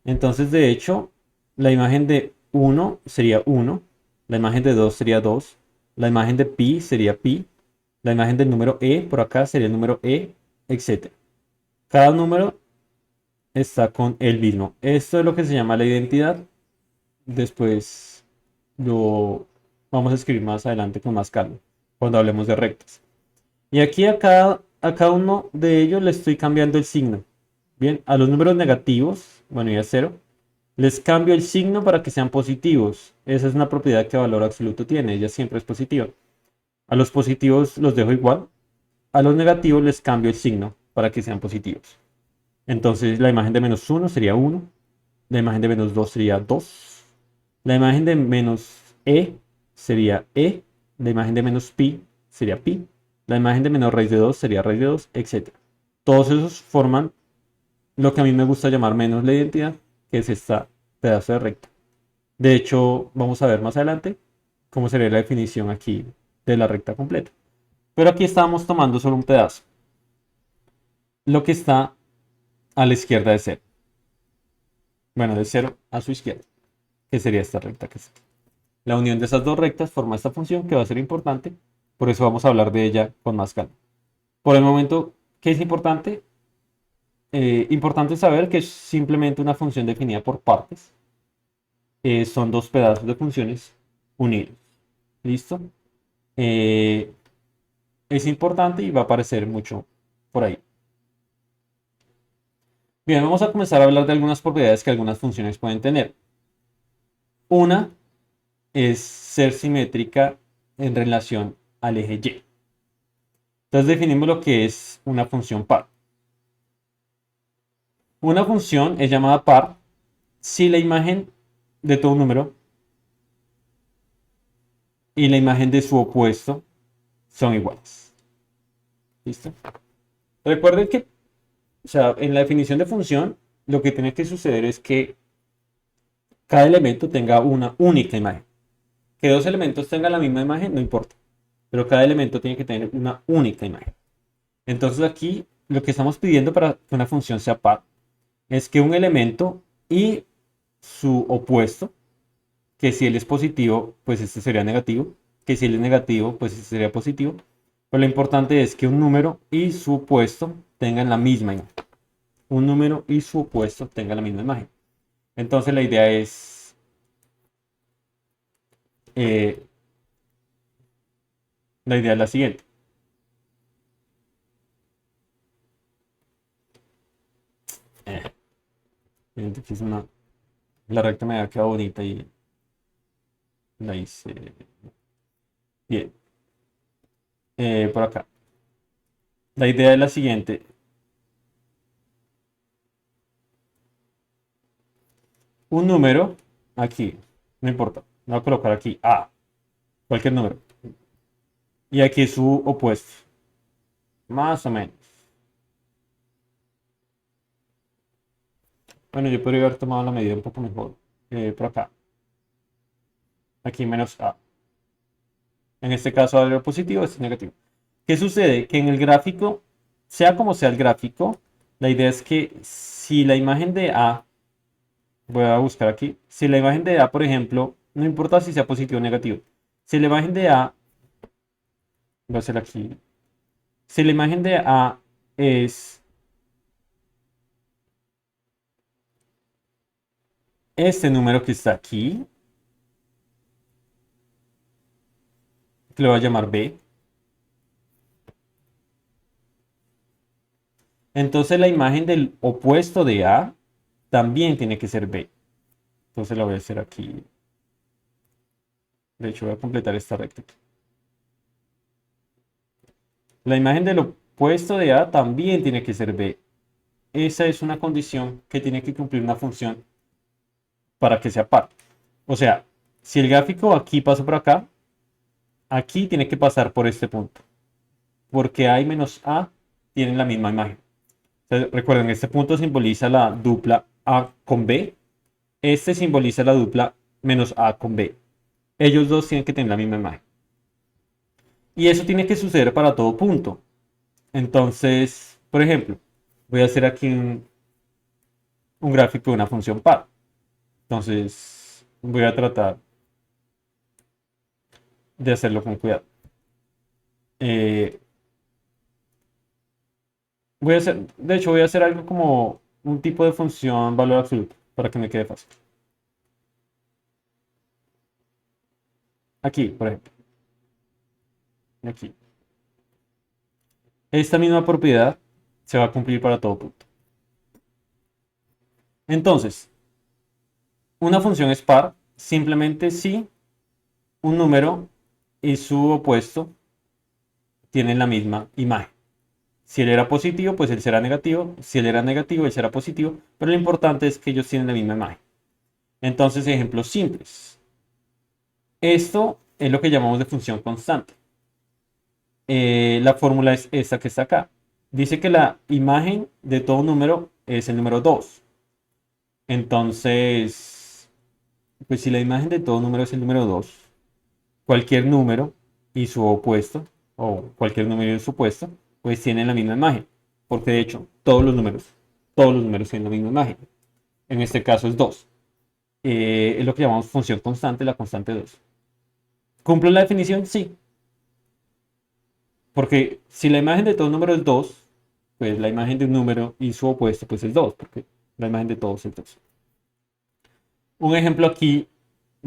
Entonces, de hecho, la imagen de 1 sería 1, la imagen de 2 sería 2, la imagen de pi sería pi, la imagen del número e por acá sería el número e, etc. Cada número está con el mismo. Esto es lo que se llama la identidad. Después lo vamos a escribir más adelante con más calma, cuando hablemos de rectas. Y aquí a cada uno de ellos le estoy cambiando el signo. Bien, a los números negativos, bueno, y a cero, les cambio el signo para que sean positivos. Esa es una propiedad que valor absoluto tiene, ella siempre es positiva. A los positivos los dejo igual. A los negativos les cambio el signo para que sean positivos. Entonces la imagen de menos 1 sería 1. La imagen de menos 2 sería 2. La imagen de menos e sería e. La imagen de menos pi sería pi. La imagen de menos raíz de 2 sería raíz de 2, etc. Todos esos forman lo que a mí me gusta llamar menos la identidad, que es esta pedazo de recta. De hecho, vamos a ver más adelante cómo sería la definición aquí de la recta completa. Pero aquí estamos tomando solo un pedazo. Lo que está a la izquierda de cero. Bueno, de cero a su izquierda, que sería esta recta que está aquí. La unión de esas dos rectas forma esta función que va a ser importante. Por eso vamos a hablar de ella con más calma. Por el momento, ¿qué es importante? Importante saber que es simplemente una función definida por partes. Son dos pedazos de funciones unidos. ¿Listo? Eh, es importante y va a aparecer mucho por ahí. Bien, vamos a comenzar a hablar de algunas propiedades que algunas funciones pueden tener. Una es ser simétrica en relación al eje Y. Entonces definimos lo que es una función par. Una función es llamada par si la imagen de todo un número y la imagen de su opuesto son iguales. ¿Listo? Recuerden que, o sea, en la definición de función, lo que tiene que suceder es que cada elemento tenga una única imagen. Que dos elementos tengan la misma imagen, no importa, pero cada elemento tiene que tener una única imagen. Entonces aquí lo que estamos pidiendo para que una función sea par es que un elemento y su opuesto, que si él es positivo, pues este sería negativo, que si él es negativo, pues este sería positivo. Pero lo importante es que un número y su opuesto tengan la misma imagen. Un número y su opuesto tengan la misma imagen. Entonces eh, la idea es la siguiente. Eh, la recta me había quedado bonita y la hice bien. Por acá. La idea es la siguiente. Un número aquí, no importa. Voy a colocar aquí A, cualquier número. Y aquí su opuesto, más o menos. Bueno, yo podría haber tomado la medida un poco mejor. Por acá. Aquí menos A. En este caso, algo positivo, este es negativo. ¿Qué sucede? Que en el gráfico, sea como sea el gráfico, la idea es que si la imagen de A, voy a buscar aquí, si la imagen de A, por ejemplo, no importa si sea positivo o negativo, si la imagen de A, voy a hacer aquí, si la imagen de A es este número que está aquí, que le voy a llamar B, entonces la imagen del opuesto de A también tiene que ser B. Entonces la voy a hacer aquí. De hecho, voy a completar esta recta aquí. La imagen del opuesto de A también tiene que ser B. Esa es una condición que tiene que cumplir una función para que sea par. O sea, si el gráfico aquí pasa por acá, aquí tiene que pasar por este punto. Porque A y menos A tienen la misma imagen. Entonces, recuerden, este punto simboliza la dupla A con B. Este simboliza la dupla menos A con B. Ellos dos tienen que tener la misma imagen. Y eso tiene que suceder para todo punto. Entonces, por ejemplo, voy a hacer aquí un gráfico de una función par. Entonces, voy a tratar de hacerlo con cuidado. Eh, de hecho, voy a hacer algo como un tipo de función valor absoluto para que me quede fácil. Aquí, por ejemplo. Aquí. Esta misma propiedad se va a cumplir para todo punto. Entonces, una función es par simplemente si un número y su opuesto tienen la misma imagen. Si él era positivo, pues él será negativo. Si él era negativo, él será positivo. Pero lo importante es que ellos tienen la misma imagen. Entonces, ejemplos simples. Esto es lo que llamamos de función constante. La fórmula es esta que está acá. Dice que la imagen de todo número es el número 2. Entonces, pues si la imagen de todo número es el número 2, cualquier número y su opuesto, o cualquier número y su opuesto, pues tienen la misma imagen. Porque de hecho, todos los números tienen la misma imagen. En este caso es 2. Es lo que llamamos función constante, la constante 2. ¿Cumple la definición? Sí. Porque si la imagen de todo número es 2, pues la imagen de un número y su opuesto pues es 2, porque la imagen de todos es 2. Un ejemplo aquí,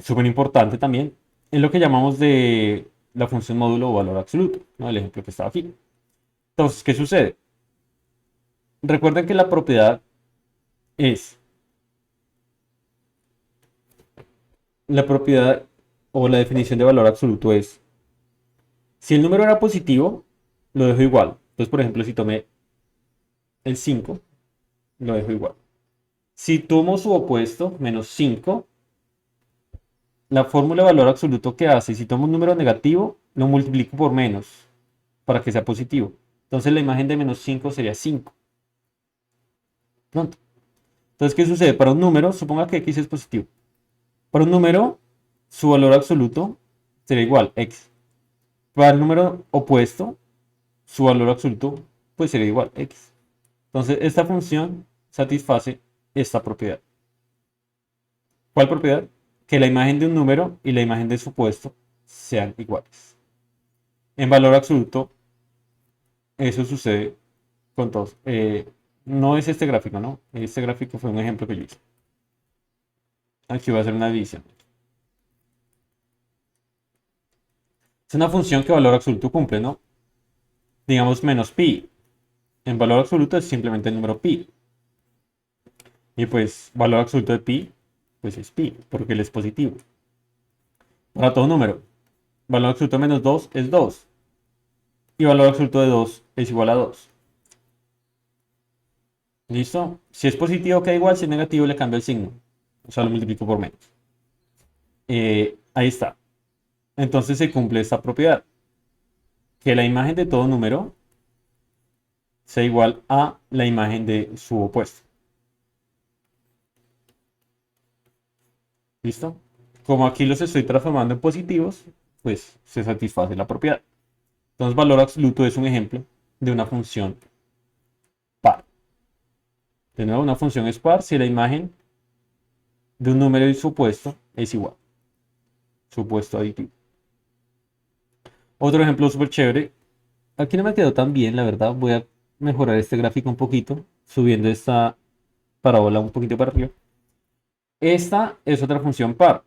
súper importante también, es lo que llamamos de la función módulo o valor absoluto, ¿no? El ejemplo que estaba aquí. Entonces, ¿qué sucede? Recuerden que la propiedad es la propiedad o la definición de valor absoluto es si el número era positivo, lo dejo igual. Entonces, por ejemplo, si tomé el 5, lo dejo igual. Si tomo su opuesto, menos 5, la fórmula de valor absoluto que hace, si tomo un número negativo, lo multiplico por menos para que sea positivo. Entonces la imagen de menos 5 sería 5. Pronto. Entonces, ¿qué sucede? Para un número, suponga que x es positivo. Para un número, su valor absoluto sería igual, x. Para el número opuesto, su valor absoluto pues sería igual, x. Entonces, esta función satisface esta propiedad. ¿Cuál propiedad? Que la imagen de un número y la imagen de su opuesto sean iguales. En valor absoluto, eso sucede con todos. No es este gráfico, ¿no? Este gráfico fue un ejemplo que yo hice. Aquí voy a hacer una división. Es una función que valor absoluto cumple, ¿no? Digamos menos pi. En valor absoluto es simplemente el número pi. Y pues valor absoluto de pi, pues es pi, porque él es positivo. Para todo número, valor absoluto de menos 2 es 2. Y valor absoluto de 2 es igual a 2. ¿Listo? Si es positivo queda igual, si es negativo le cambio el signo. O sea, lo multiplico por menos. Ahí está. Entonces se cumple esta propiedad. Que la imagen de todo número sea igual a la imagen de su opuesto. ¿Listo? Como aquí los estoy transformando en positivos, pues se satisface la propiedad. Entonces, valor absoluto es un ejemplo de una función par. De nuevo, una función es par si la imagen de un número y su opuesto es igual. Supuesto aditivo. Otro ejemplo súper chévere. Aquí no me quedó tan bien, la verdad. Voy a mejorar este gráfico un poquito, subiendo esta parábola un poquito para arriba. Esta es otra función par.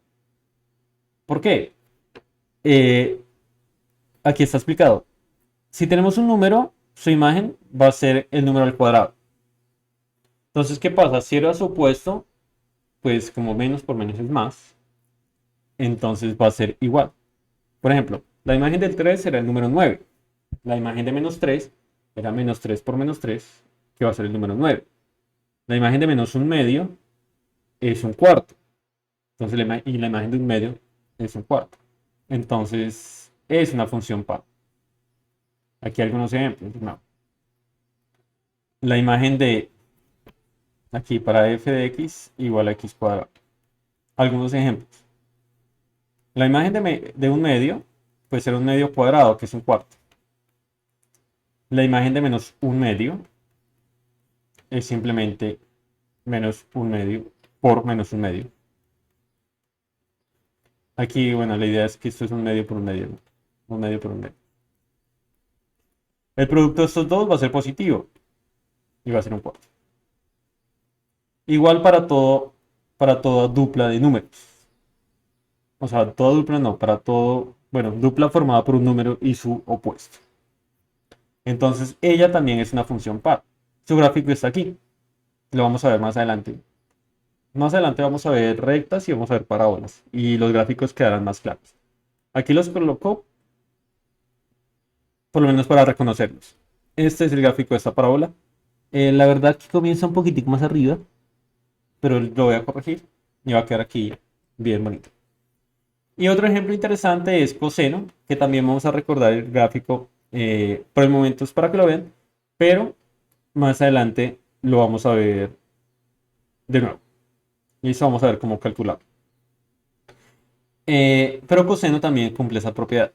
¿Por qué? Eh, Aquí está explicado. Si tenemos un número, su imagen va a ser el número al cuadrado. Entonces, ¿qué pasa? Si era su opuesto, pues como menos por menos es más, entonces va a ser igual. Por ejemplo, la imagen del 3 será el número 9. La imagen de menos 3 era menos 3 por menos 3, que va a ser el número 9. La imagen de menos un medio es un cuarto. Entonces, y la imagen de un medio es un cuarto. Entonces, es una función par. Aquí algunos ejemplos. No. La imagen de aquí para f de x igual a x cuadrado. Algunos ejemplos. La imagen de un medio puede ser un medio cuadrado, que es un cuarto. La imagen de menos un medio es simplemente menos un medio por menos un medio. Aquí, bueno, la idea es que esto es un medio por un medio, ¿no? Un medio por un medio. El producto de estos dos va a ser positivo y va a ser un cuarto. Igual para toda dupla de números. O sea, toda dupla no, para todo, bueno, dupla formada por un número y su opuesto. Entonces, ella también es una función par. Su gráfico está aquí. Lo vamos a ver más adelante. Más adelante vamos a ver rectas y vamos a ver parábolas. Y los gráficos quedarán más claros. Aquí los coloco, por lo menos para reconocerlos. Este es el gráfico de esta parábola. La verdad que comienza un poquitico más arriba, pero lo voy a corregir y va a quedar aquí bien bonito. Y otro ejemplo interesante es coseno, que también vamos a recordar el gráfico por el momento es para que lo vean, pero más adelante lo vamos a ver de nuevo. Y eso vamos a ver cómo calcular. Pero coseno también cumple esa propiedad.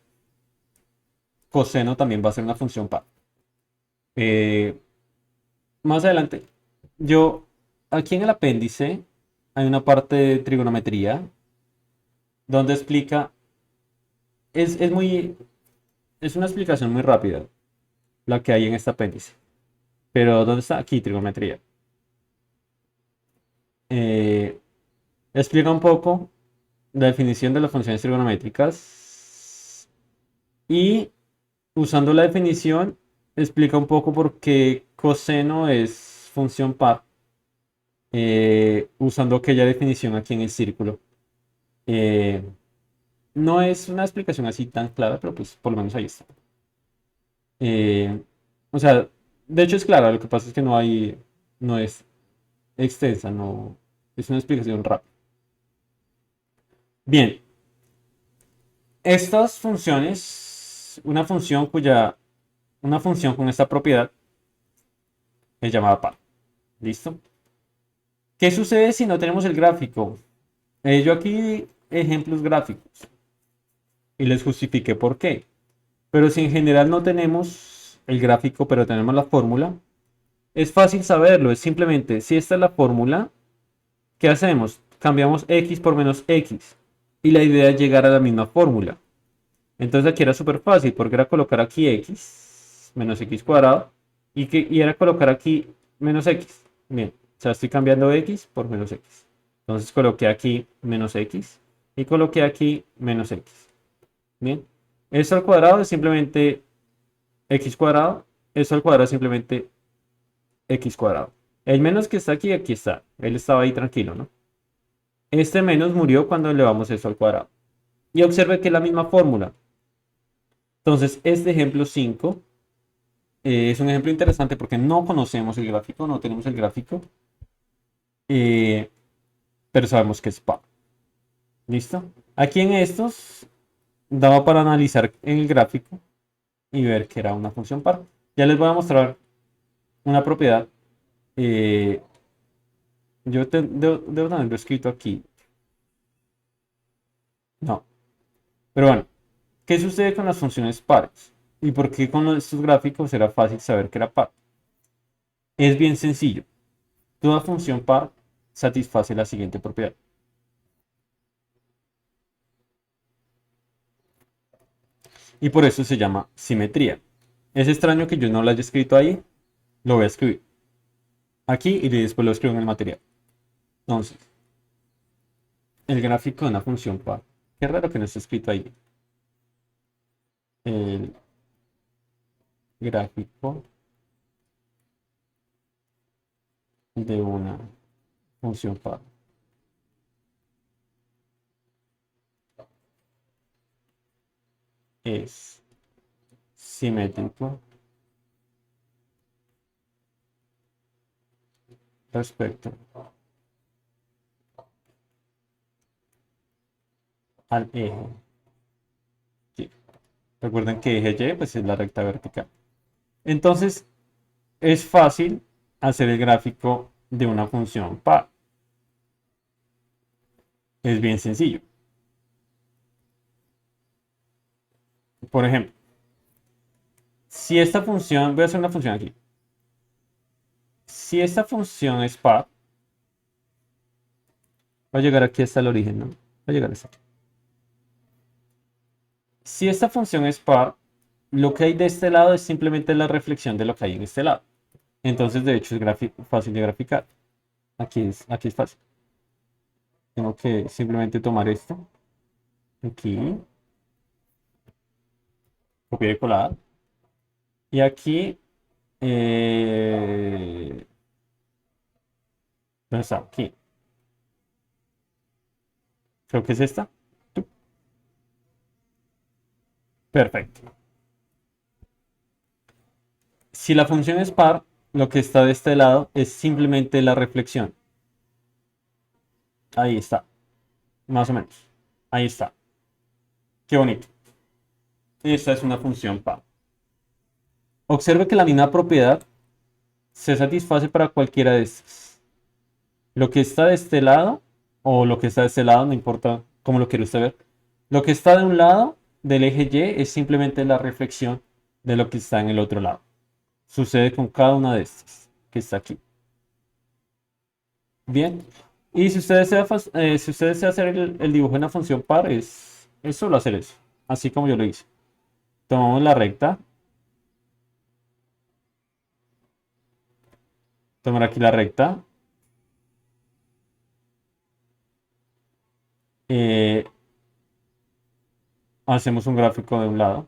Coseno también va a ser una función par. Eh, Más adelante, yo aquí en el apéndice hay una parte de trigonometría donde explica, es muy, es una explicación muy rápida la que hay en este apéndice. Pero ¿dónde está? Aquí, trigonometría. Eh, Explica un poco la definición de las funciones trigonométricas y usando la definición explica un poco por qué coseno es función par usando aquella definición aquí en el círculo. Eh, no es una explicación así tan clara, pero pues por lo menos ahí está. Eh, o sea, de hecho es clara, lo que pasa es que no es extensa, no es una explicación rápida. Bien, estas funciones, una función cuya una función con esta propiedad es llamada par. ¿Listo? ¿Qué sucede si no tenemos el gráfico? Yo aquí di ejemplos gráficos y les justifiqué por qué. Pero si en general no tenemos el gráfico, pero tenemos la fórmula, es fácil saberlo. Es simplemente, si esta es la fórmula, ¿qué hacemos? Cambiamos x por menos x. Y la idea es llegar a la misma fórmula. Entonces aquí era súper fácil porque era colocar aquí x menos x cuadrado y era colocar aquí menos x. Bien, o sea, estoy cambiando x por menos x. Entonces coloqué aquí menos x y coloqué aquí menos x. Bien, esto al cuadrado es simplemente x cuadrado. Esto al cuadrado es simplemente x cuadrado. El menos que está aquí está. Él estaba ahí tranquilo, ¿no? Este menos murió cuando elevamos eso al cuadrado. Y observe que es la misma fórmula. Entonces, este ejemplo 5 es un ejemplo interesante porque no conocemos el gráfico, no tenemos el gráfico, eh, pero sabemos que es par. ¿Listo? Aquí en estos daba para analizar en el gráfico y ver que era una función par. Ya les voy a mostrar una propiedad. eh, debo tenerlo escrito aquí. No. Pero bueno, ¿qué sucede con las funciones pares? ¿Y por qué con estos gráficos era fácil saber que era par? Es bien sencillo. Toda función par satisface la siguiente propiedad. Y por eso se llama simetría. Es extraño que yo no lo haya escrito ahí. Lo voy a escribir aquí y después lo escribo en el material. Entonces, el gráfico de una función par. Qué raro que no esté escrito ahí. El gráfico de una función par es simétrico respecto al eje Y. Recuerden que eje Y pues es la recta vertical. Entonces, es fácil hacer el gráfico de una función par. Es bien sencillo. Por ejemplo, si esta función, voy a hacer una función aquí. Si esta función es par, va a llegar aquí hasta el origen, ¿no? Va a llegar hasta aquí. Si esta función es par, lo que hay de este lado es simplemente la reflexión de lo que hay en este lado. Entonces, de hecho, es fácil de graficar. Aquí es fácil. Tengo que simplemente tomar esto. Aquí. Copiar y colar. Y aquí. ¿Dónde está? Aquí. Creo que es esta. Perfecto. Si la función es par, lo que está de este lado es simplemente la reflexión. Ahí está. Más o menos. Ahí está. Qué bonito. Esta es una función par. Observe que la misma propiedad se satisface para cualquiera de estas. Lo que está de este lado o lo que está de este lado, no importa cómo lo quiere usted ver. Lo que está de un lado del eje Y es simplemente la reflexión de lo que está en el otro lado. Sucede con cada una de estas que está aquí. Bien. Y si usted desea, si usted desea hacer el dibujo de una función par, es solo hacer eso. Así como yo lo hice. Tomamos la recta. Tomar aquí la recta. eh, Hacemos un gráfico de un lado.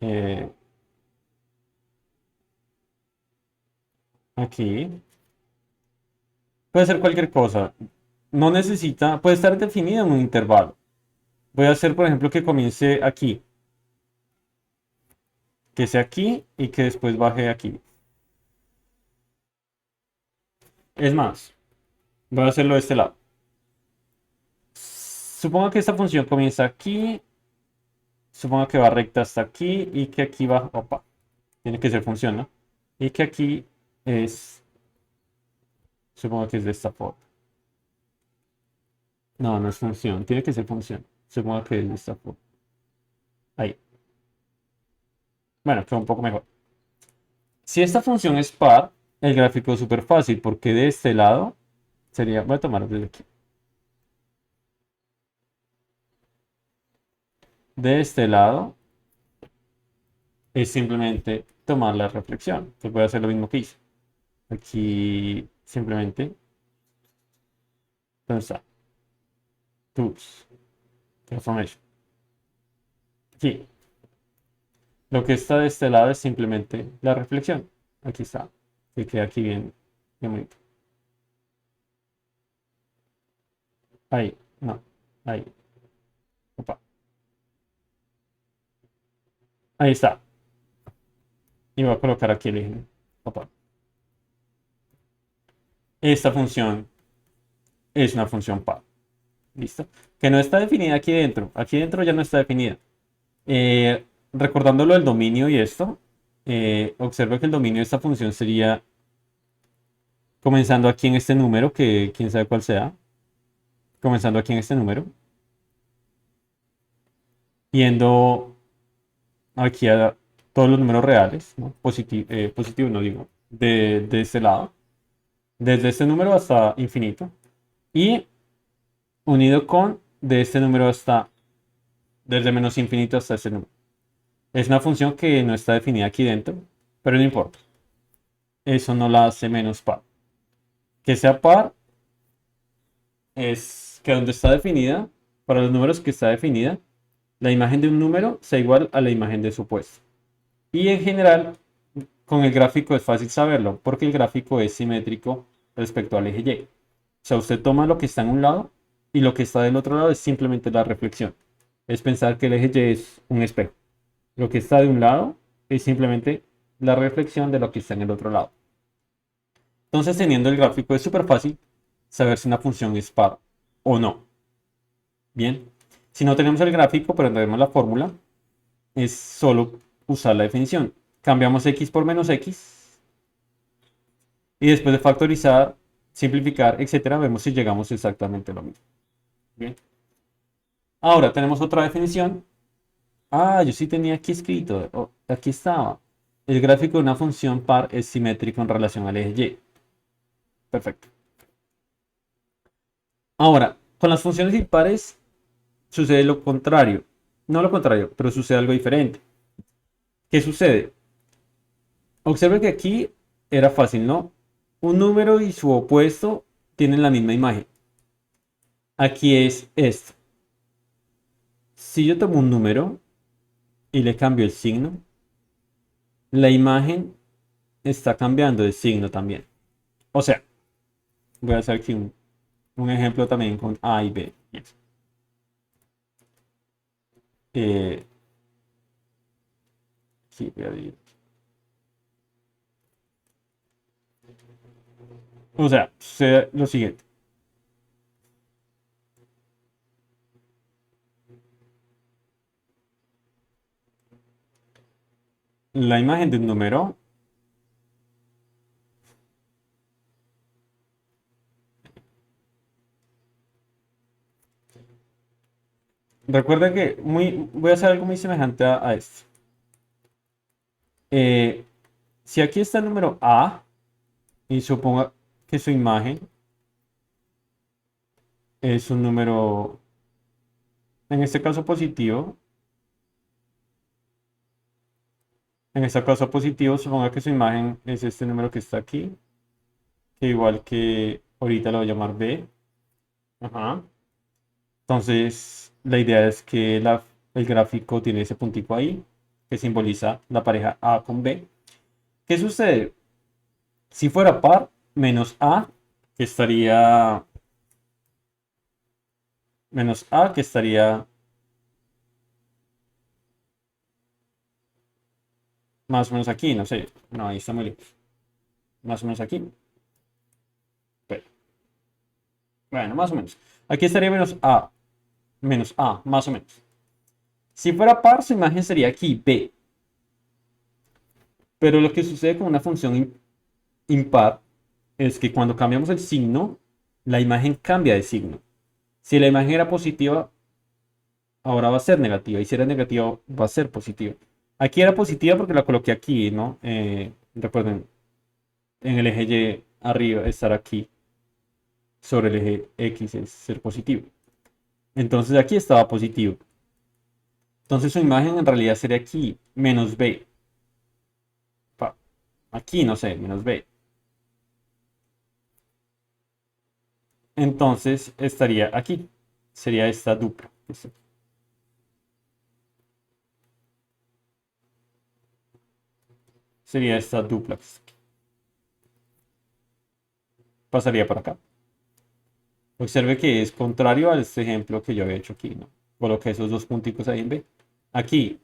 eh, Aquí. Puede ser cualquier cosa. No necesita, puede estar definido en un intervalo. Voy a hacer, por ejemplo, que comience aquí. Que sea aquí y que después baje aquí. Es más, voy a hacerlo de este lado. Supongo que esta función comienza aquí, supongo que va recta hasta aquí y que aquí va, opa, tiene que ser función, ¿no? Y que aquí es, supongo que es de esta forma. No, no es función, tiene que ser función. Supongo que es de esta forma. Ahí. Bueno, queda un poco mejor. Si esta función es par, el gráfico es súper fácil porque de este lado sería, voy a tomar desde aquí. De este lado es simplemente tomar la reflexión. Entonces voy a hacer lo mismo que hice. Aquí simplemente, ¿dónde está? Tools, Transformation. Aquí. Lo que está de este lado es simplemente la reflexión. Aquí está. Que queda aquí bien, bien bonito. Ahí, no, ahí. Opa. Ahí está. Y voy a colocar aquí el eje. Opa. Esta función es una función par. ¿Listo? Que no está definida aquí dentro. Aquí dentro ya no está definida. Recordando lo del dominio y esto, observa que el dominio de esta función sería comenzando aquí en este número, que quién sabe cuál sea. Comenzando aquí en este número. Yendo aquí a todos los números reales, ¿no? Positivo, no digo, de este lado. Desde este número hasta infinito. Y unido con de este número hasta, desde menos infinito hasta este número. Es una función que no está definida aquí dentro, pero no importa. Eso no la hace menos par. Que sea par es que donde está definida, para los números que está definida, la imagen de un número sea igual a la imagen de su opuesto. Y en general, con el gráfico es fácil saberlo, porque el gráfico es simétrico respecto al eje Y. O sea, usted toma lo que está en un lado y lo que está del otro lado es simplemente la reflexión. Es pensar que el eje Y es un espejo. Lo que está de un lado es simplemente la reflexión de lo que está en el otro lado. Entonces, teniendo el gráfico es súper fácil saber si una función es par o no. Bien, si no tenemos el gráfico, pero tenemos la fórmula, es solo usar la definición. Cambiamos x por menos x y después de factorizar, simplificar, etcétera, vemos si llegamos exactamente a lo mismo. Bien. Ahora tenemos otra definición. Ah, yo sí tenía aquí escrito. Oh, aquí estaba. El gráfico de una función par es simétrico en relación al eje y. Perfecto. Ahora, con las funciones impares sucede lo contrario. No lo contrario, pero sucede algo diferente. ¿Qué sucede? Observe que aquí era fácil, ¿no? Un número y su opuesto tienen la misma imagen. Aquí es esto. Si yo tomo un número y le cambio el signo, la imagen está cambiando de signo también. O sea, voy a hacer aquí un ejemplo también con A y B. Eh, sí, voy a dividir. O sea, sucede lo siguiente. La imagen de un número. Recuerden que voy a hacer algo muy semejante a esto. Eh, si aquí está el número A y suponga que su imagen es un número, en este caso positivo, en este caso positivo, suponga que su imagen es este número que está aquí, que igual que ahorita lo voy a llamar B. Ajá. Entonces, la idea es que el gráfico tiene ese puntico ahí, que simboliza la pareja A con B. ¿Qué sucede? Si fuera par, menos A, que estaría, menos A, que estaría más o menos aquí, no sé. No, ahí está muy lejos. Más o menos aquí. Pero, bueno, más o menos. Aquí estaría menos A, más o menos. Si fuera par, su imagen sería aquí, B. Pero lo que sucede con una función impar es que cuando cambiamos el signo, la imagen cambia de signo. Si la imagen era positiva, ahora va a ser negativa. Y si era negativa, va a ser positiva. Aquí era positiva porque la coloqué aquí, ¿no? Recuerden, en el eje Y arriba, estar aquí sobre el eje X es ser positivo. Entonces aquí estaba positivo. Entonces su imagen en realidad sería aquí, menos B. Aquí, no sé, menos B. Entonces estaría aquí. Sería esta dupla. Sería esta dupla. Pasaría por acá. Observe que es contrario a este ejemplo que yo había hecho aquí, ¿no? Coloqué esos dos punticos ahí en B. Aquí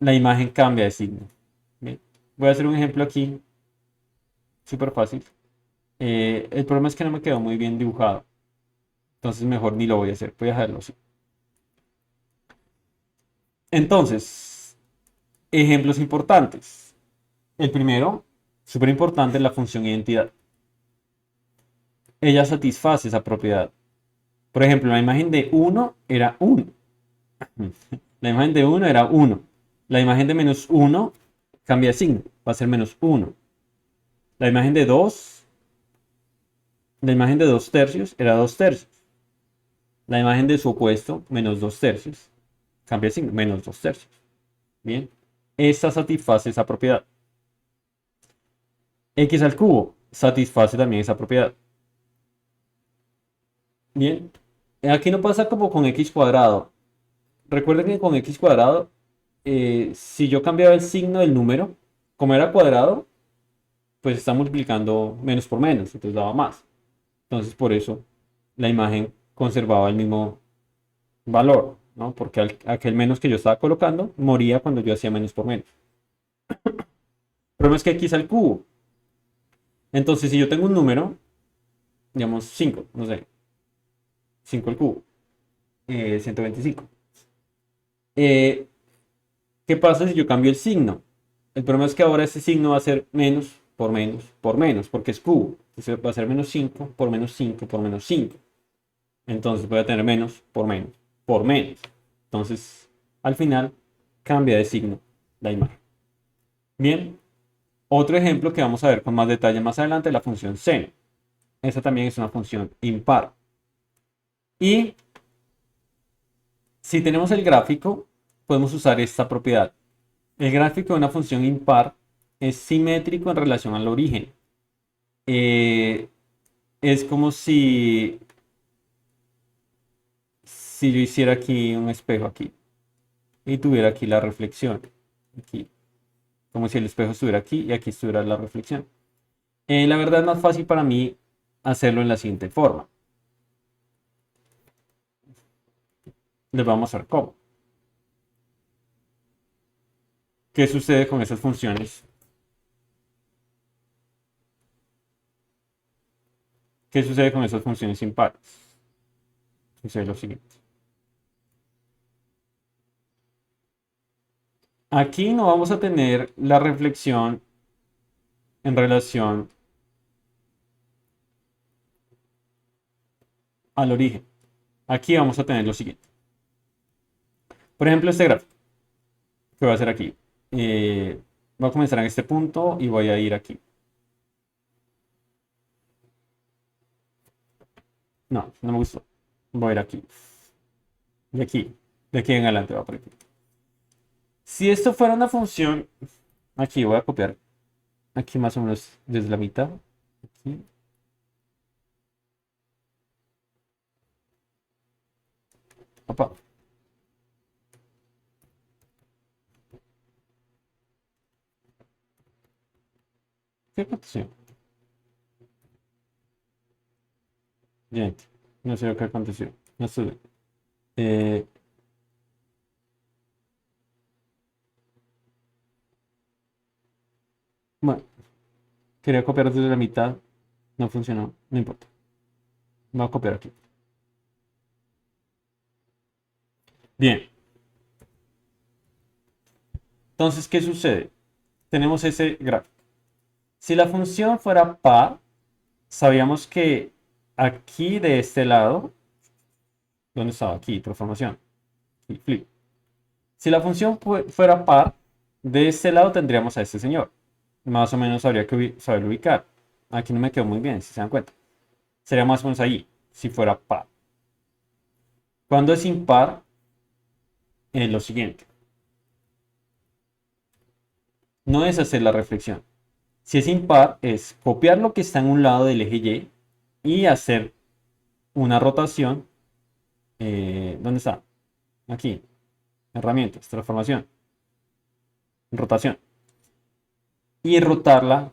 la imagen cambia de signo. Bien. Voy a hacer un ejemplo aquí, súper fácil. El problema es que no me quedó muy bien dibujado. Entonces mejor ni lo voy a hacer. Voy a dejarlo así. Entonces, ejemplos importantes. El primero, súper importante, es la función identidad. Ella satisface esa propiedad. Por ejemplo, la imagen de uno era 1. La imagen de uno era 1. La imagen de menos 1 cambia de signo. Va a ser menos 1. La imagen de 2, la imagen de 2 tercios era 2 tercios. La imagen de su opuesto, menos 2 tercios, cambia de signo, menos 2 tercios. Bien. Esta satisface esa propiedad. X al cubo satisface también esa propiedad. Bien. Aquí no pasa como con X cuadrado. Recuerden que con X cuadrado, si yo cambiaba el signo del número, como era cuadrado, pues está multiplicando menos por menos, entonces daba más. Entonces por eso la imagen conservaba el mismo valor, ¿no? Porque aquel menos que yo estaba colocando moría cuando yo hacía menos por menos. El problema es que aquí es al cubo. Entonces si yo tengo un número, digamos 5, no sé, 5 al cubo, 125. Eh, ¿Qué pasa si yo cambio el signo? El problema es que ahora ese signo va a ser menos por menos por menos, porque es cubo. Entonces va a ser menos 5 por menos 5 por menos 5. Entonces voy a tener menos por menos por menos. Entonces, al final, cambia de signo la imagen. Bien, otro ejemplo que vamos a ver con más detalle más adelante es la función seno. Esta también es una función impar. Y si tenemos el gráfico, podemos usar esta propiedad. El gráfico de una función impar es simétrico en relación al origen. Eh, es como si yo hiciera aquí un espejo aquí y tuviera aquí la reflexión. Aquí, como si el espejo estuviera aquí y aquí estuviera la reflexión. La verdad es más fácil para mí hacerlo en la siguiente forma. Les vamos a ver cómo. ¿Qué sucede con esas funciones? ¿Qué sucede con esas funciones impares? Sucede lo siguiente. Aquí no vamos a tener la reflexión en relación al origen. Aquí vamos a tener lo siguiente. Por ejemplo, este gráfico que voy a hacer aquí. Voy a comenzar en este punto y voy a ir aquí. No, no me gustó. Voy a ir aquí. De aquí. De aquí en adelante va por aquí. Si esto fuera una función, aquí voy a copiar. Aquí más o menos desde la mitad. Aquí. Opa. ¿Qué aconteció? Gente, no sé lo que aconteció. No sé. Eh, bueno, quería copiar desde la mitad. No funcionó. No importa. Voy a copiar aquí. Bien. Entonces, ¿qué sucede? Tenemos ese gráfico. Si la función fuera par, sabíamos que aquí de este lado, ¿dónde estaba? Aquí, transformación. Aquí, flip. Si la función fuera par, de este lado tendríamos a este señor. Más o menos habría que saber ubicar. Aquí no me quedó muy bien, si se dan cuenta. Sería más o menos ahí, si fuera par. Cuando es impar, es lo siguiente. No es hacer la reflexión. Si es impar, es copiar lo que está en un lado del eje Y y hacer una rotación. ¿Dónde está? Aquí. Herramientas, transformación, rotación. Y rotarla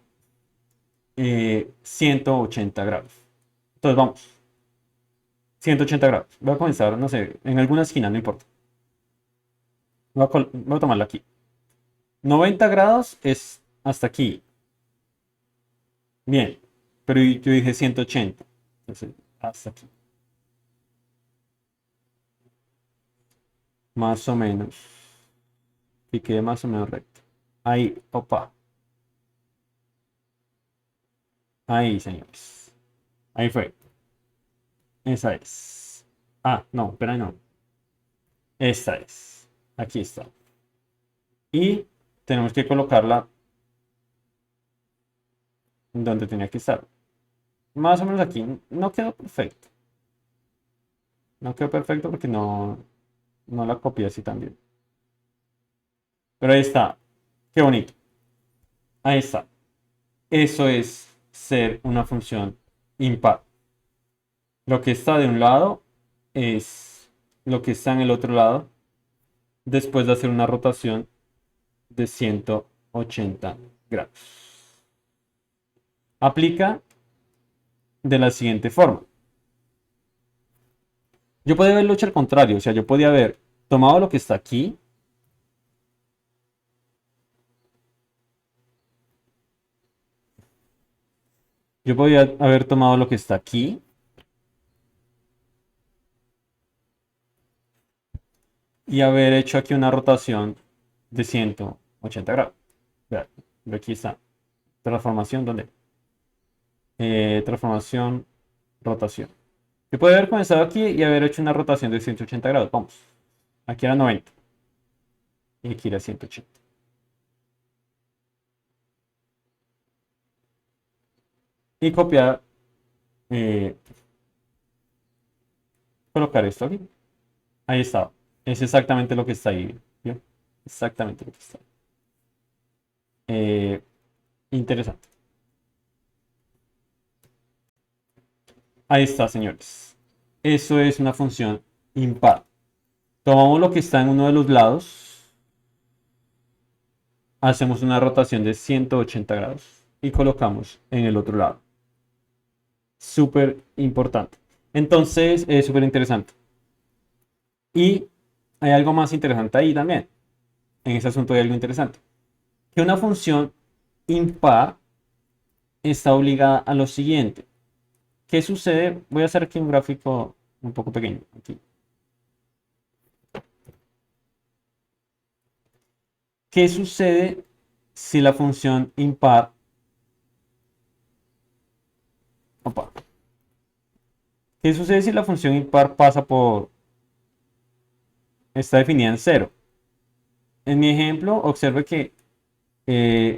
180 grados. Entonces vamos. 180 grados. Voy a comenzar, no sé, en alguna esquina, no importa. Voy a tomarla aquí. 90 grados es hasta aquí. Bien. Pero yo dije 180. Entonces, hasta aquí. Más o menos. Y quede más o menos recto. Ahí, opa. Ahí, señores. Ahí fue. Esa es. Ah, no, espera, no. Esta es. Aquí está. Y tenemos que colocarla donde tenía que estar. Más o menos aquí. No quedó perfecto. No quedó perfecto porque no la copié así también. Pero ahí está. Qué bonito. Ahí está. Eso es ser una función impar. Lo que está de un lado es lo que está en el otro lado después de hacer una rotación de 180 grados. Aplica de la siguiente forma. Yo podía haberlo hecho al contrario, o sea, yo podía haber tomado lo que está aquí. Yo podía haber tomado lo que está aquí y haber hecho aquí una rotación de 180 grados. Vean, aquí está. Transformación, ¿dónde? Transformación, rotación. Yo podía haber comenzado aquí y haber hecho una rotación de 180 grados. Vamos. Aquí era 90 y aquí era 180. Y copiar, eh, colocar esto aquí. Ahí está. Es exactamente lo que está ahí. ¿Vio? Exactamente lo que está ahí. Interesante. Ahí está, señores. Eso es una función impar. Tomamos lo que está en uno de los lados, hacemos una rotación de 180 grados y colocamos en el otro lado. Súper importante. Entonces, es súper interesante. Y hay algo más interesante ahí también. En ese asunto hay algo interesante. Que una función impar está obligada a lo siguiente. ¿Qué sucede? Voy a hacer aquí un gráfico un poco pequeño. Aquí. ¿Qué sucede si la función impar... Opa. ¿Qué sucede si la función impar pasa por... está definida en cero? En mi ejemplo, observe que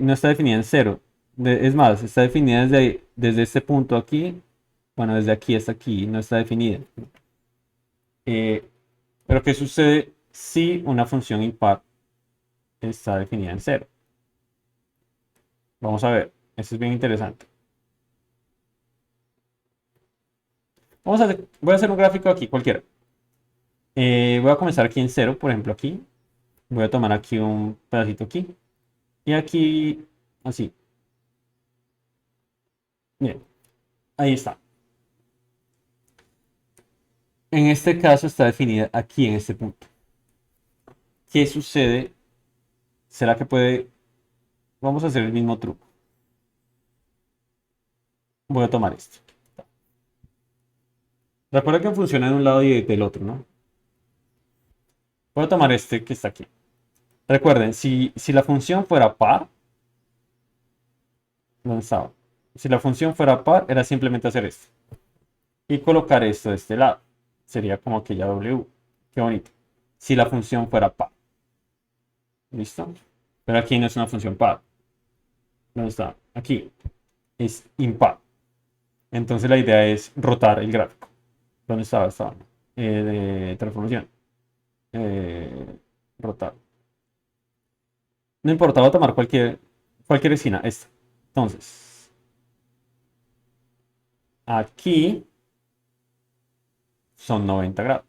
no está definida en cero. Es más, está definida desde este punto aquí. Bueno, desde aquí hasta aquí no está definida. Eh, pero ¿qué sucede si una función impar está definida en cero? Vamos a ver. Esto es bien interesante. Voy a hacer un gráfico aquí, cualquiera. Voy a comenzar aquí en cero, por ejemplo, aquí. Voy a tomar aquí un pedacito aquí. Y aquí, así. Bien, ahí está. En este caso está definida aquí en este punto. ¿Qué sucede? ¿Será que puede? Vamos a hacer el mismo truco. Voy a tomar esto. Recuerda que funciona de un lado y del otro, ¿no? Voy a tomar este que está aquí. Recuerden, si la función fuera par, ¿dónde estaba? Si la función fuera par, era simplemente hacer esto. Y colocar esto de este lado. Sería como aquella W. Qué bonito. Si la función fuera par. ¿Listo? Pero aquí no es una función par. ¿Dónde está? Aquí. Es impar. Entonces la idea es rotar el gráfico. ¿Dónde estaba? Estaba. De transformación. Rotar. No importa, voy a tomar cualquier esquina. Esta. Entonces, aquí son 90 grados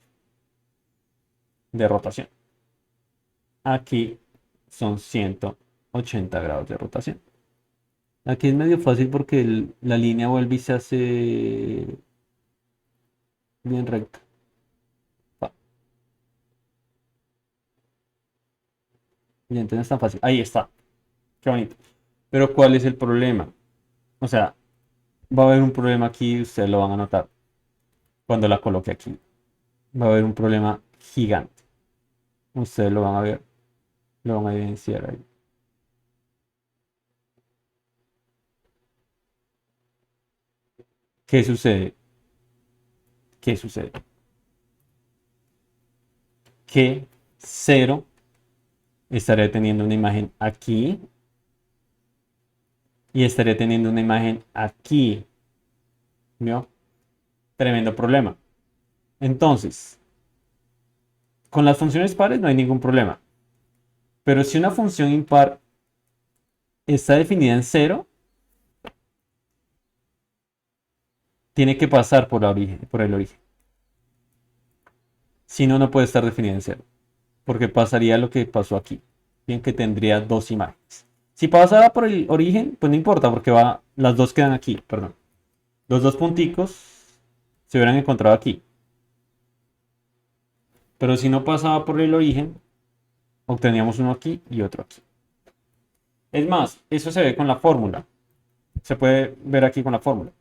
de rotación. Aquí son 180 grados de rotación. Aquí es medio fácil porque la línea vuelve y se hace bien recta. Pa. Y entonces no es tan fácil. Ahí está. Qué bonito. Pero ¿cuál es el problema? O sea, va a haber un problema aquí, ustedes lo van a notar cuando la coloque aquí. Va a haber un problema gigante. Ustedes lo van a ver, lo van a evidenciar ahí. ¿Qué sucede? ¿Qué sucede? Que cero estaría teniendo una imagen aquí y estaría teniendo una imagen aquí. ¿Vio? Tremendo problema. Entonces, con las funciones pares no hay ningún problema. Pero si una función impar está definida en cero, tiene que pasar por el origen. Si no, no puede estar definida en cero. Porque pasaría lo que pasó aquí. Bien que tendría dos imágenes. Si pasara por el origen, pues no importa, porque las dos quedan aquí, perdón. Los dos punticos se hubieran encontrado aquí. Pero si no pasaba por el origen, obteníamos uno aquí y otro aquí. Es más, eso se ve con la fórmula. Se puede ver aquí con la fórmula.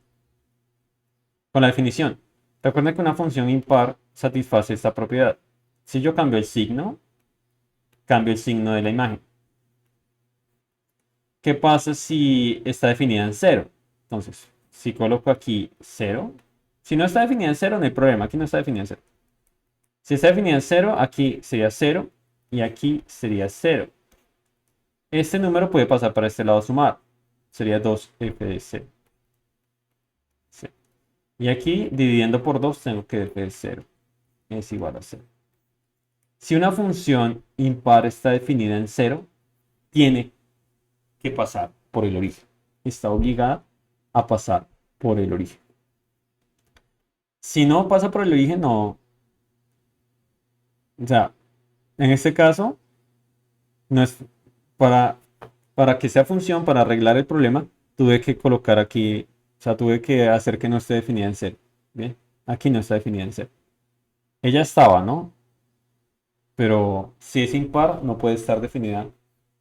Con la definición. Recuerden que una función impar satisface esta propiedad. Si yo cambio el signo de la imagen. ¿Qué pasa si está definida en cero? Entonces, si coloco aquí cero, si no está definida en cero, no hay problema. Aquí no está definida en cero. Si está definida en cero, aquí sería cero y aquí sería cero. Este número puede pasar para este lado sumar. Sería 2f de 0. Sí. Y aquí, dividiendo por 2, tengo que f de 0 es igual a 0. Si una función impar está definida en cero, tiene que pasar por el origen. Está obligada a pasar por el origen. Si no pasa por el origen, no. O sea, en este caso, no es para, para que sea función, para arreglar el problema, tuve que colocar aquí, o sea, tuve que hacer que no esté definida en cero. Bien, aquí no está definida en cero. Ella estaba, ¿no? Pero si es impar, no puede estar definida. O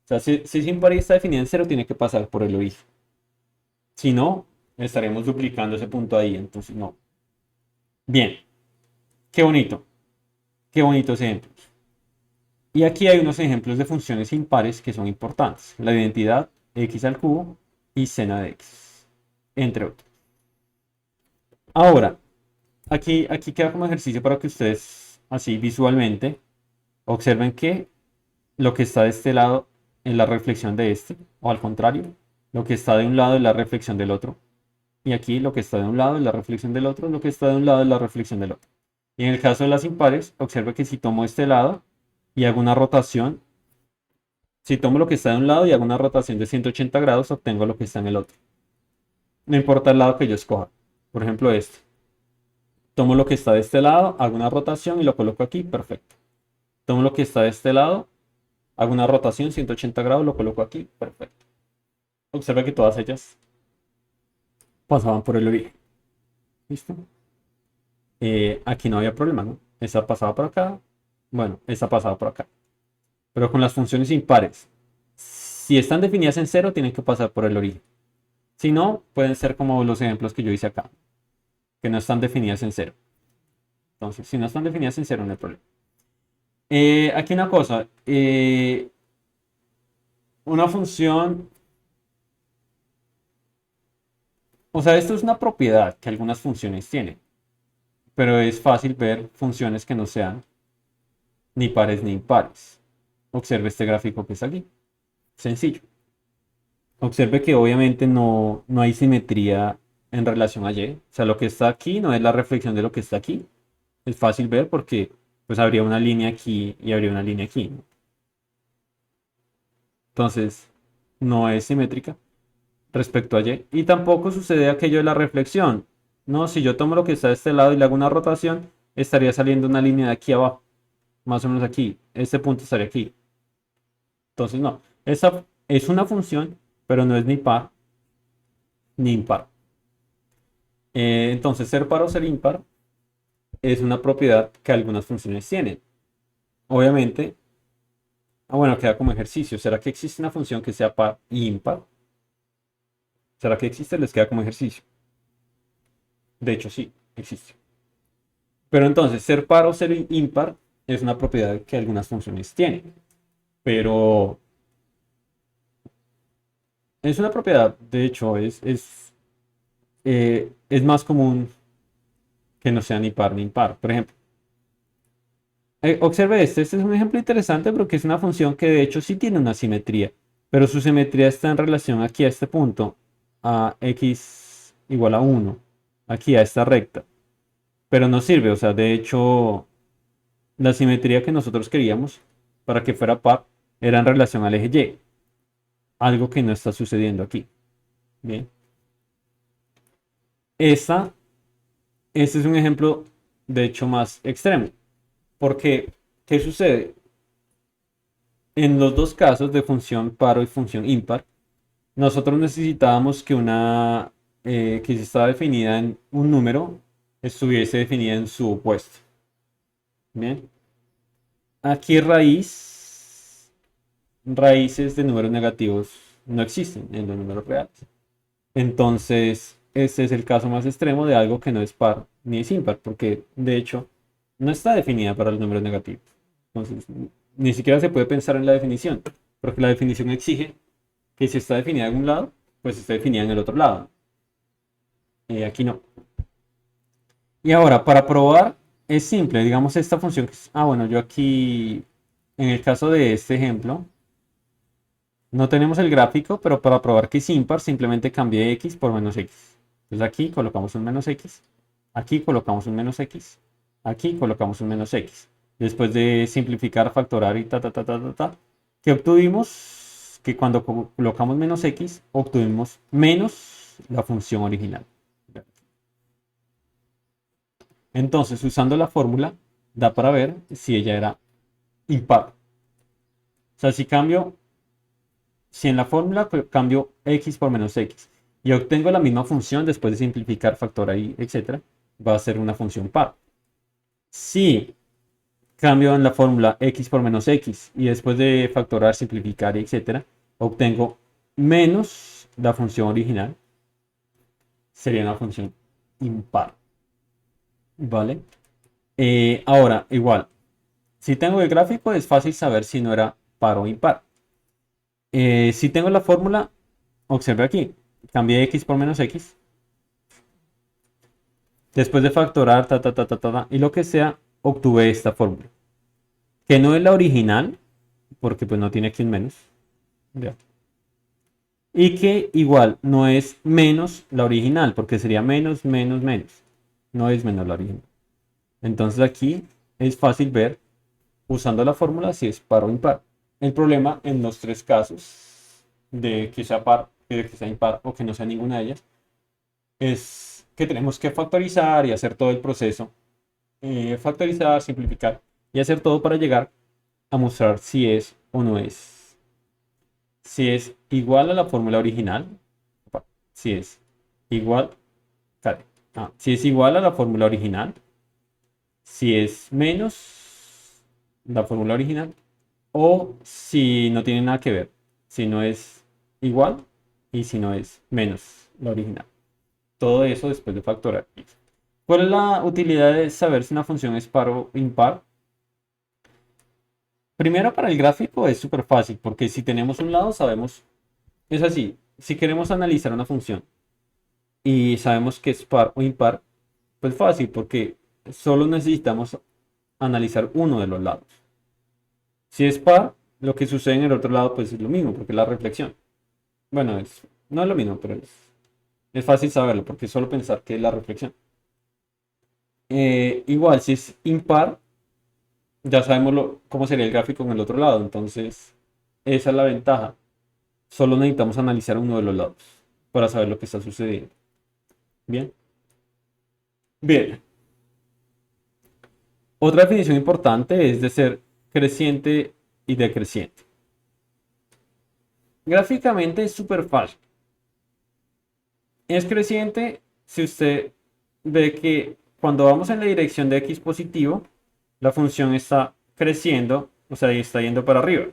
sea, si es impar y está definida en cero, tiene que pasar por el origen. Si no, estaremos duplicando ese punto ahí, entonces no. Bien, qué bonito. Qué bonitos ejemplos. Y aquí hay unos ejemplos de funciones impares que son importantes. La identidad x al cubo y seno de x, entre otros. Ahora, aquí queda como ejercicio para que ustedes, así visualmente, observen que lo que está de este lado es la reflexión de este, o al contrario, lo que está de un lado es la reflexión del otro. Y aquí lo que está de un lado es la reflexión del otro, lo que está de un lado es la reflexión del otro. Y en el caso de las impares, observe que si tomo este lado y hago una rotación, si tomo lo que está de un lado y hago una rotación de 180 grados, obtengo lo que está en el otro. No importa el lado que yo escoja. Por ejemplo, este. Tomo lo que está de este lado, hago una rotación y lo coloco aquí, perfecto. Tomo lo que está de este lado, hago una rotación 180 grados, lo coloco aquí, perfecto. Observa que todas ellas pasaban por el origen. ¿Listo? Aquí no había problema, ¿no? Esa pasaba por acá, bueno, esa pasaba por acá. Pero con las funciones impares, si están definidas en cero, tienen que pasar por el origen. Si no, pueden ser como los ejemplos que yo hice acá, que no están definidas en cero. Entonces, si no están definidas en cero, no hay problema. Aquí una cosa. una función, o sea, esto es una propiedad que algunas funciones tienen, pero es fácil ver funciones que no sean ni pares ni impares. Observe este gráfico que está aquí. Sencillo. Observe que obviamente no hay simetría en relación a Y. O sea, lo que está aquí no es la reflexión de lo que está aquí. Es fácil ver porque pues habría una línea aquí y habría una línea aquí, ¿no? Entonces, no es simétrica respecto a Y. Y tampoco sucede aquello de la reflexión. No, si yo tomo lo que está de este lado y le hago una rotación, estaría saliendo una línea de aquí abajo. Más o menos aquí. Este punto estaría aquí. Entonces, no. Esa es una función, pero no es ni par ni impar. Entonces, ser par o ser impar es una propiedad que algunas funciones tienen. Obviamente, bueno, queda como ejercicio. ¿Será que existe una función que sea par y impar? ¿Será que existe? Les queda como ejercicio. De hecho, sí, existe. Pero entonces, ser par o ser impar es una propiedad que algunas funciones tienen. Pero es una propiedad, de hecho, es más común que no sea ni par ni impar. Por ejemplo, observe este es un ejemplo interesante porque es una función que de hecho sí tiene una simetría, pero su simetría está en relación aquí a este punto, a x igual a 1, aquí a esta recta, pero no sirve, o sea, de hecho la simetría que nosotros queríamos para que fuera par era en relación al eje Y, algo que no está sucediendo aquí. Bien, esta, este es un ejemplo de hecho más extremo, porque ¿qué sucede? En los dos casos de función par y función impar, nosotros necesitábamos que una que si estaba definida en un número estuviese definida en su opuesto. Bien. Aquí raíces de números negativos no existen en los números reales. Entonces, este es el caso más extremo de algo que no es par ni es impar, porque de hecho no está definida para los números negativos. Entonces, ni siquiera se puede pensar en la definición, porque la definición exige que si está definida en un lado, pues está definida en el otro lado. Aquí no. Y ahora, para probar, es simple. Digamos esta función bueno, yo aquí, en el caso de este ejemplo, no tenemos el gráfico, pero para probar que es impar, simplemente cambié x por menos x. Entonces aquí colocamos un menos x, aquí colocamos un menos x, aquí colocamos un menos x. Después de simplificar, factorar y ¿qué obtuvimos? Que cuando colocamos menos x, obtuvimos menos la función original. Entonces, usando la fórmula, da para ver si ella era impar. O sea, si en la fórmula cambio x por menos x y obtengo la misma función después de simplificar, factorar y etcétera, va a ser una función par. Si cambio en la fórmula x por menos x y después de factorar, simplificar y etcétera, obtengo menos la función original, sería una función impar. ¿Vale? Ahora, igual, si tengo el gráfico es fácil saber si no era par o impar. Si tengo la fórmula, observe aquí, cambié x por menos x. Después de factorar, y lo que sea, obtuve esta fórmula. Que no es la original, porque pues no tiene aquí un menos. ¿Ya? Y que igual no es menos la original, porque sería menos, menos, menos. No es menos la original. Entonces aquí es fácil ver, usando la fórmula, si es par o impar. El problema en los tres casos, de que sea par, de que sea impar o que no sea ninguna de ellas, es que tenemos que factorizar y hacer todo el proceso. Factorizar, simplificar y hacer todo para llegar a mostrar si es o no es. Si es igual a la fórmula original, si es igual, si es igual a la fórmula original, si es menos la fórmula original o si no tiene nada que ver, si no es igual y si no es menos la original. Todo eso después de factorar. ¿Cuál es la utilidad de saber si una función es par o impar? Primero para el gráfico es súper fácil, porque si tenemos un lado sabemos, es así, si queremos analizar una función y sabemos que es par o impar, pues fácil, porque solo necesitamos analizar uno de los lados. Si es par, lo que sucede en el otro lado pues es lo mismo, porque es la reflexión. Bueno, no es lo mismo, pero es fácil saberlo, porque es solo pensar que es la reflexión. Igual, si es impar, ya sabemos cómo sería el gráfico en el otro lado, entonces esa es la ventaja. Solo necesitamos analizar uno de los lados para saber lo que está sucediendo. Bien. Bien. Otra definición importante es de ser creciente y decreciente. Gráficamente es súper fácil. Es creciente si usted ve que cuando vamos en la dirección de x positivo, la función está creciendo, o sea, está yendo para arriba,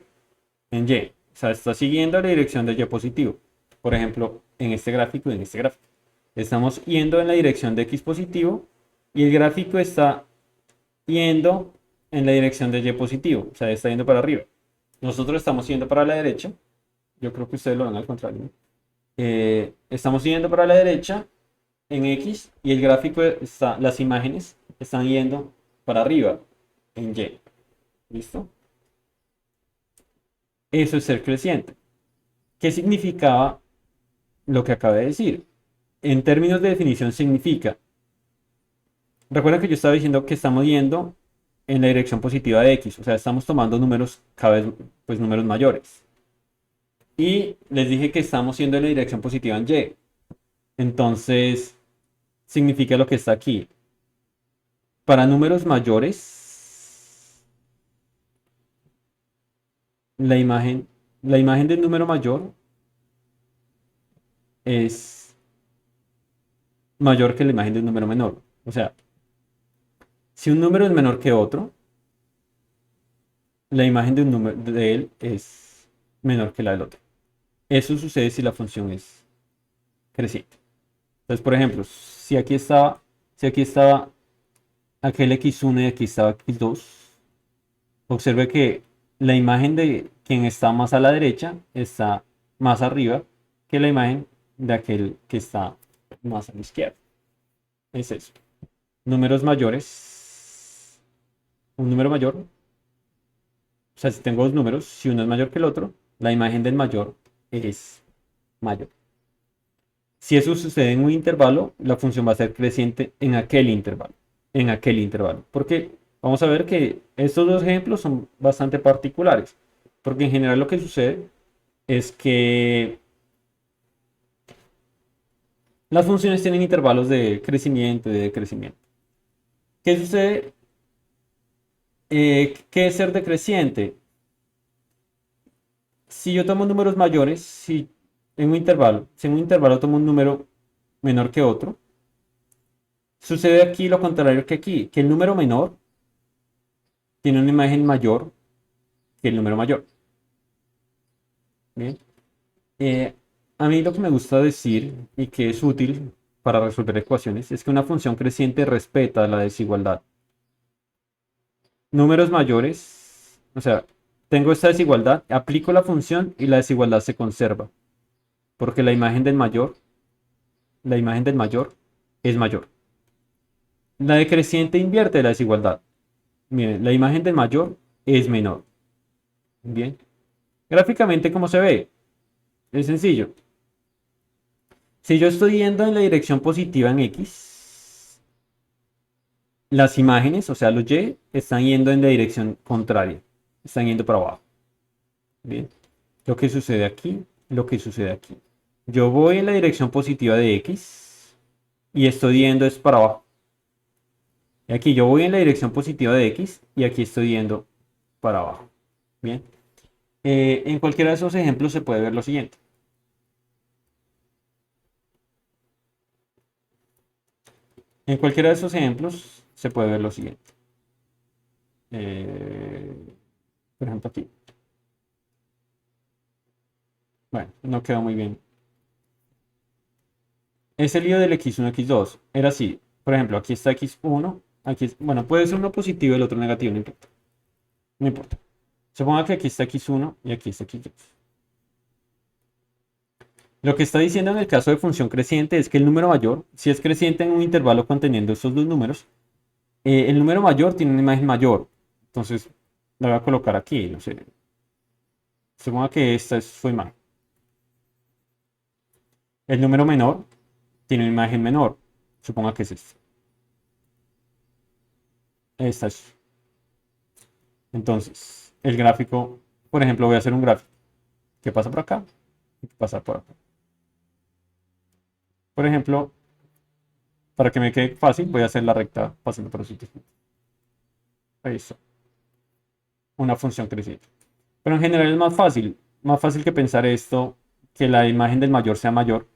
en y. O sea, está siguiendo la dirección de y positivo. Por ejemplo, en este gráfico y en este gráfico. Estamos yendo en la dirección de x positivo y el gráfico está yendo en la dirección de y positivo, o sea, está yendo para arriba. Nosotros estamos yendo para la derecha, yo creo que ustedes lo ven al contrario, ¿no? Estamos yendo para la derecha en X y el gráfico está, las imágenes están yendo para arriba en Y. ¿Listo? Eso es ser creciente. ¿Qué significaba lo que acabé de decir? En términos de definición significa, recuerden que yo estaba diciendo que estamos yendo en la dirección positiva de X, o sea, estamos tomando números cada vez, pues números mayores. Y les dije que estamos yendo en la dirección positiva en Y. Entonces, significa lo que está aquí. Para números mayores, la imagen, la imagen del número mayor es mayor que la imagen del número menor. O sea, si un número es menor que otro, la imagen de, un número, de él es menor que la del otro. Eso sucede si la función es creciente. Entonces, por ejemplo, si aquí estaba aquel x1 y aquí estaba x2, observe que la imagen de quien está más a la derecha está más arriba que la imagen de aquel que está más a la izquierda. Es eso. Números mayores. Un número mayor. O sea, si tengo dos números, si uno es mayor que el otro, la imagen del mayor es mayor. Si eso sucede en un intervalo, la función va a ser creciente en aquel intervalo. En aquel intervalo. Porque vamos a ver que estos dos ejemplos son bastante particulares. Porque en general lo que sucede es que las funciones tienen intervalos de crecimiento y de decrecimiento. ¿Qué sucede? ¿Qué es ser decreciente? Si yo tomo números mayores, si en un intervalo tomo un número menor que otro, sucede aquí lo contrario que aquí, que el número menor tiene una imagen mayor que el número mayor. Bien. Eh, a mí lo que me gusta decir y que es útil para resolver ecuaciones es que una función creciente respeta la desigualdad. Números mayores, o sea, tengo esta desigualdad, aplico la función y la desigualdad se conserva, porque la imagen del mayor es mayor. La decreciente invierte la desigualdad. Miren, la imagen del mayor es menor. Bien. Gráficamente, ¿cómo se ve? Es sencillo. Si yo estoy yendo en la dirección positiva en X, las imágenes, o sea, los Y, están yendo en la dirección contraria. Están yendo para abajo. Bien. Lo que sucede aquí, lo que sucede aquí. Yo voy en la dirección positiva de X y estoy yendo es para abajo. Y aquí yo voy en la dirección positiva de X y aquí estoy yendo para abajo. Bien. En cualquiera de esos ejemplos se puede ver lo siguiente. En cualquiera de esos ejemplos se puede ver lo siguiente. Eh, por ejemplo aquí. Bueno, no quedó muy bien. Ese lío del x1, x2 era así. Por ejemplo, aquí está x1. Aquí, bueno, puede ser uno positivo y el otro negativo, no importa. No importa. Suponga que aquí está x1 y aquí está x2. Lo que está diciendo en el caso de función creciente es que el número mayor, si es creciente en un intervalo conteniendo estos dos números, el número mayor tiene una imagen mayor. Entonces, la voy a colocar aquí, no sé. Suponga que esta es su imagen. El número menor tiene una imagen menor. Suponga que es esta. Esta es. Entonces, el gráfico, por ejemplo, voy a hacer un gráfico. ¿Qué pasa por acá? ¿Qué pasa por acá? Por ejemplo, para que me quede fácil, voy a hacer la recta pasando por los sitios. Ahí está. Una función creciente. Pero en general es más fácil que pensar esto, que la imagen del mayor sea mayor.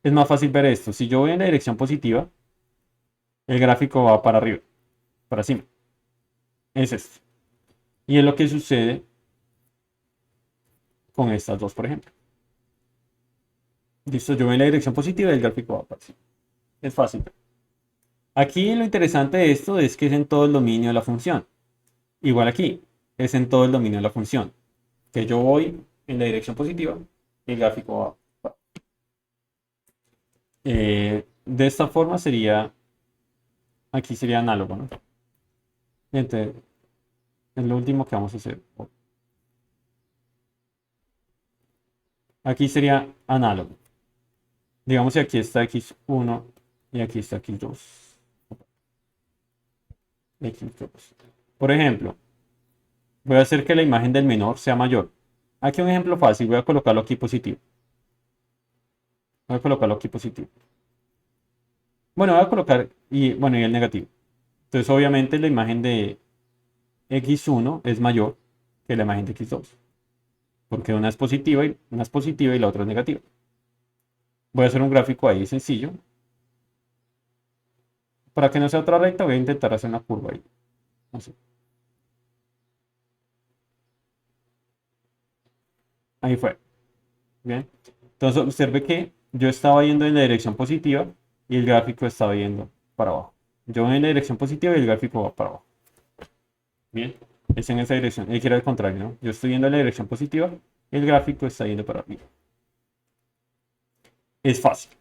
Es más fácil ver esto. Si yo voy en la dirección positiva, el gráfico va para arriba, para cima. Es esto. Y es lo que sucede con estas dos, por ejemplo. Listo, yo voy en la dirección positiva y el gráfico va para cima. Es fácil. Aquí lo interesante de esto es que es en todo el dominio de la función. Igual aquí, es en todo el dominio de la función. Que yo voy en la dirección positiva y el gráfico va. De esta forma sería, aquí sería análogo, ¿no? Entonces, es lo último que vamos a hacer. Aquí sería análogo. Digamos que aquí está x1 y aquí está x2. X2. Por ejemplo, voy a hacer que la imagen del menor sea mayor. Aquí un ejemplo fácil, voy a colocarlo aquí positivo. Voy a colocarlo aquí positivo. Bueno, voy a colocar y el negativo. Entonces, obviamente, la imagen de x1 es mayor que la imagen de x2. Porque una es positiva y la otra es negativa. Voy a hacer un gráfico ahí sencillo. Para que no sea otra recta, voy a intentar hacer una curva ahí. Así. Ahí fue. Bien. Entonces, observe que yo estaba yendo en la dirección positiva y el gráfico estaba yendo para abajo. Yo voy en la dirección positiva y el gráfico va para abajo. Bien. Es en esa dirección. Hay que ir al contrario, ¿no? Yo estoy yendo en la dirección positiva y el gráfico está yendo para arriba. Es fácil.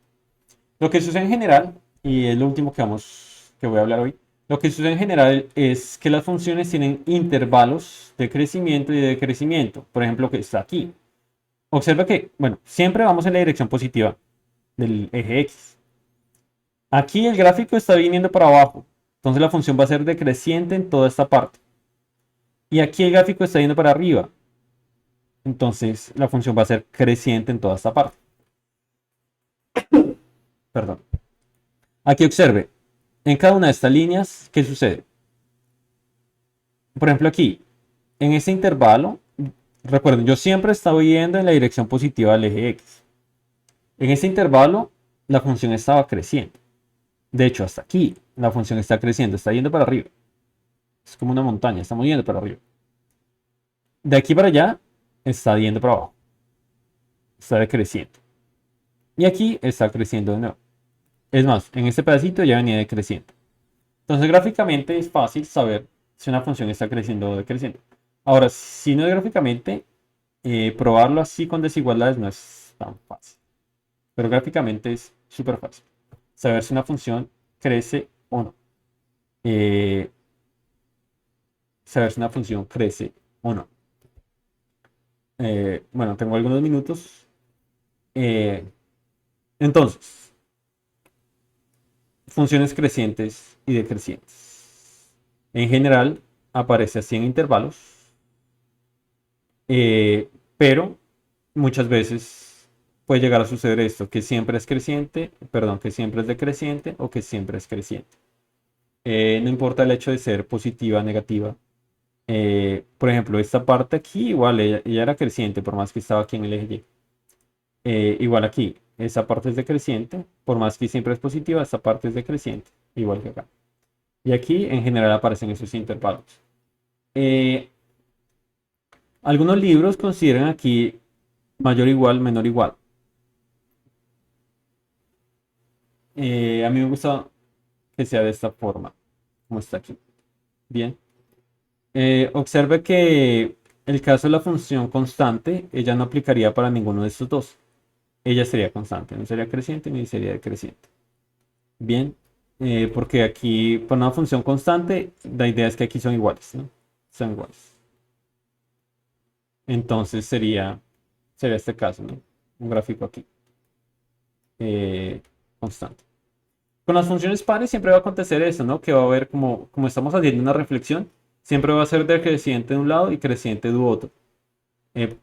Lo que sucede en general, y es lo último que voy a hablar hoy, lo que sucede en general es que las funciones tienen intervalos de crecimiento y de decrecimiento. Por ejemplo, que está aquí. Observa que, bueno, siempre vamos en la dirección positiva del eje X. Aquí el gráfico está viniendo para abajo. Entonces la función va a ser decreciente en toda esta parte. Y aquí el gráfico está yendo para arriba. Entonces la función va a ser creciente en toda esta parte. Perdón. Aquí observe. En cada una de estas líneas, ¿qué sucede? Por ejemplo, aquí, en este intervalo, recuerden, yo siempre estaba yendo en la dirección positiva del eje X. En este intervalo, la función estaba creciendo. De hecho, hasta aquí, la función está creciendo, está yendo para arriba. Es como una montaña, estamos yendo para arriba. De aquí para allá, está yendo para abajo. Está decreciendo. Y aquí está creciendo de nuevo. Es más, en este pedacito ya venía decreciendo. Entonces, gráficamente es fácil saber si una función está creciendo o decreciendo. Ahora, si no es gráficamente, probarlo así con desigualdades no es tan fácil. Pero gráficamente es súper fácil. Saber si una función crece o no. Eh, Saber si una función crece o no. Bueno, tengo algunos minutos. Eh, entonces, funciones crecientes y decrecientes. En general, aparece así en intervalos, pero muchas veces puede llegar a suceder esto, que siempre es creciente, perdón, que siempre es decreciente o que siempre es creciente. No importa el hecho de ser positiva o negativa. Por ejemplo, esta parte aquí, igual, ella era creciente, por más que estaba aquí en el eje Y. Igual aquí, esta parte es decreciente, por más que siempre es positiva, esta parte es decreciente, igual que acá. Y aquí, en general, aparecen esos intervalos. Eh, Algunos libros consideran aquí mayor igual, menor igual. A mí me gusta que sea de esta forma, como está aquí. Bien. Observe que el caso de la función constante, ella no aplicaría para ninguno de estos dos. Ella sería constante, no sería creciente ni sería decreciente. Bien, porque aquí, para una función constante, la idea es que aquí son iguales, ¿no? Son iguales. Entonces sería este caso, ¿no? Un gráfico aquí, eh, constante. Con las funciones pares siempre va a acontecer eso, ¿no? Que va a haber, como estamos haciendo una reflexión, siempre va a ser decreciente de un lado y creciente de otro. Eh,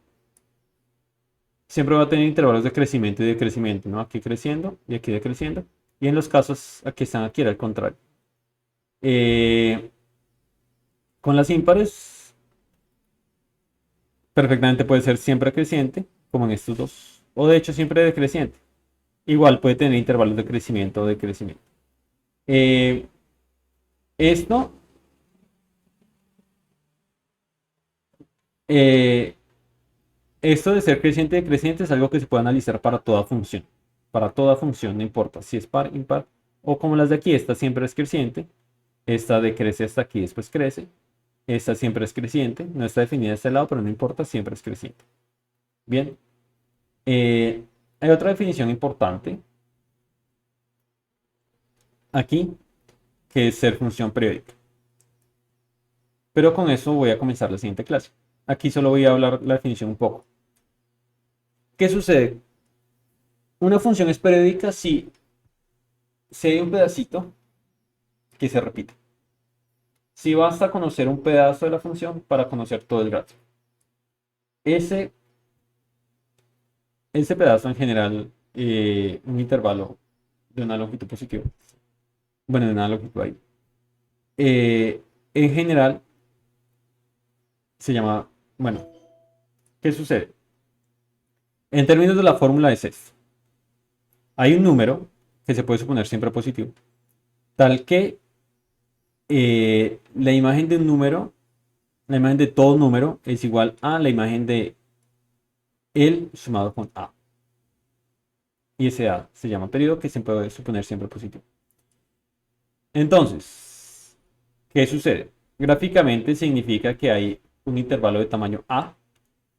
Siempre va a tener intervalos de crecimiento y decrecimiento, ¿no? Aquí creciendo y aquí decreciendo. Y en los casos aquí están aquí era al contrario. Eh, con las impares, perfectamente puede ser siempre creciente, como en estos dos. O de hecho siempre decreciente. Igual puede tener intervalos de crecimiento o decrecimiento. Eh, esto, eh, esto de ser creciente y decreciente es algo que se puede analizar para toda función. Para toda función, no importa si es par, impar, o como las de aquí, esta siempre es creciente, esta decrece hasta aquí, después crece. Esta siempre es creciente, no está definida de este lado, pero no importa, siempre es creciente. Bien, eh, hay otra definición importante aquí, que es ser función periódica. Pero con eso voy a comenzar la siguiente clase. Aquí solo voy a hablar la definición un poco. ¿Qué sucede? Una función es periódica si hay un pedacito que se repite. Si basta conocer un pedazo de la función para conocer todo el gráfico. Ese, ese pedazo en general, un intervalo de una longitud positiva. Bueno, de una longitud ahí. En general se llama, bueno, ¿qué sucede? En términos de la fórmula es esto. Hay un número que se puede suponer siempre positivo, tal que la imagen de un número, la imagen de todo número es igual a la imagen de el sumado con a. Y ese a se llama periodo que se puede suponer siempre positivo. Entonces, ¿qué sucede? Gráficamente significa que hay un intervalo de tamaño a,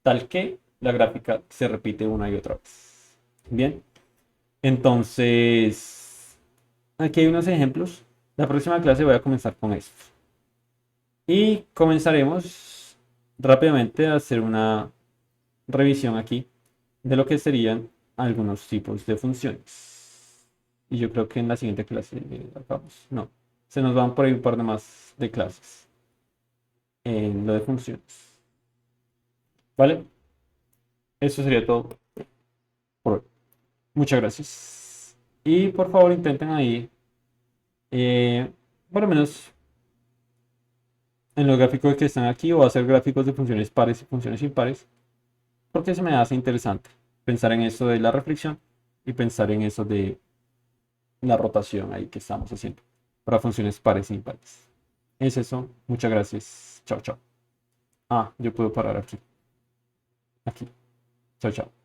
tal que la gráfica se repite una y otra vez. Bien, entonces, aquí hay unos ejemplos. La próxima clase voy a comenzar con esto. Y comenzaremos rápidamente a hacer una revisión aquí de lo que serían algunos tipos de funciones. Y yo creo que en la siguiente clase acabamos. No, se nos van por ahí un par de más de clases en lo de funciones. ¿Vale? Eso sería todo por hoy. Muchas gracias. Y por favor intenten ahí, por lo menos en los gráficos que están aquí, o hacer gráficos de funciones pares y funciones impares, porque se me hace interesante pensar en eso de la reflexión y pensar en eso de la rotación ahí que estamos haciendo para funciones pares e impares. Es eso. Muchas gracias. Chao, chao. Ah, yo puedo parar aquí. Aquí. Chao, chao.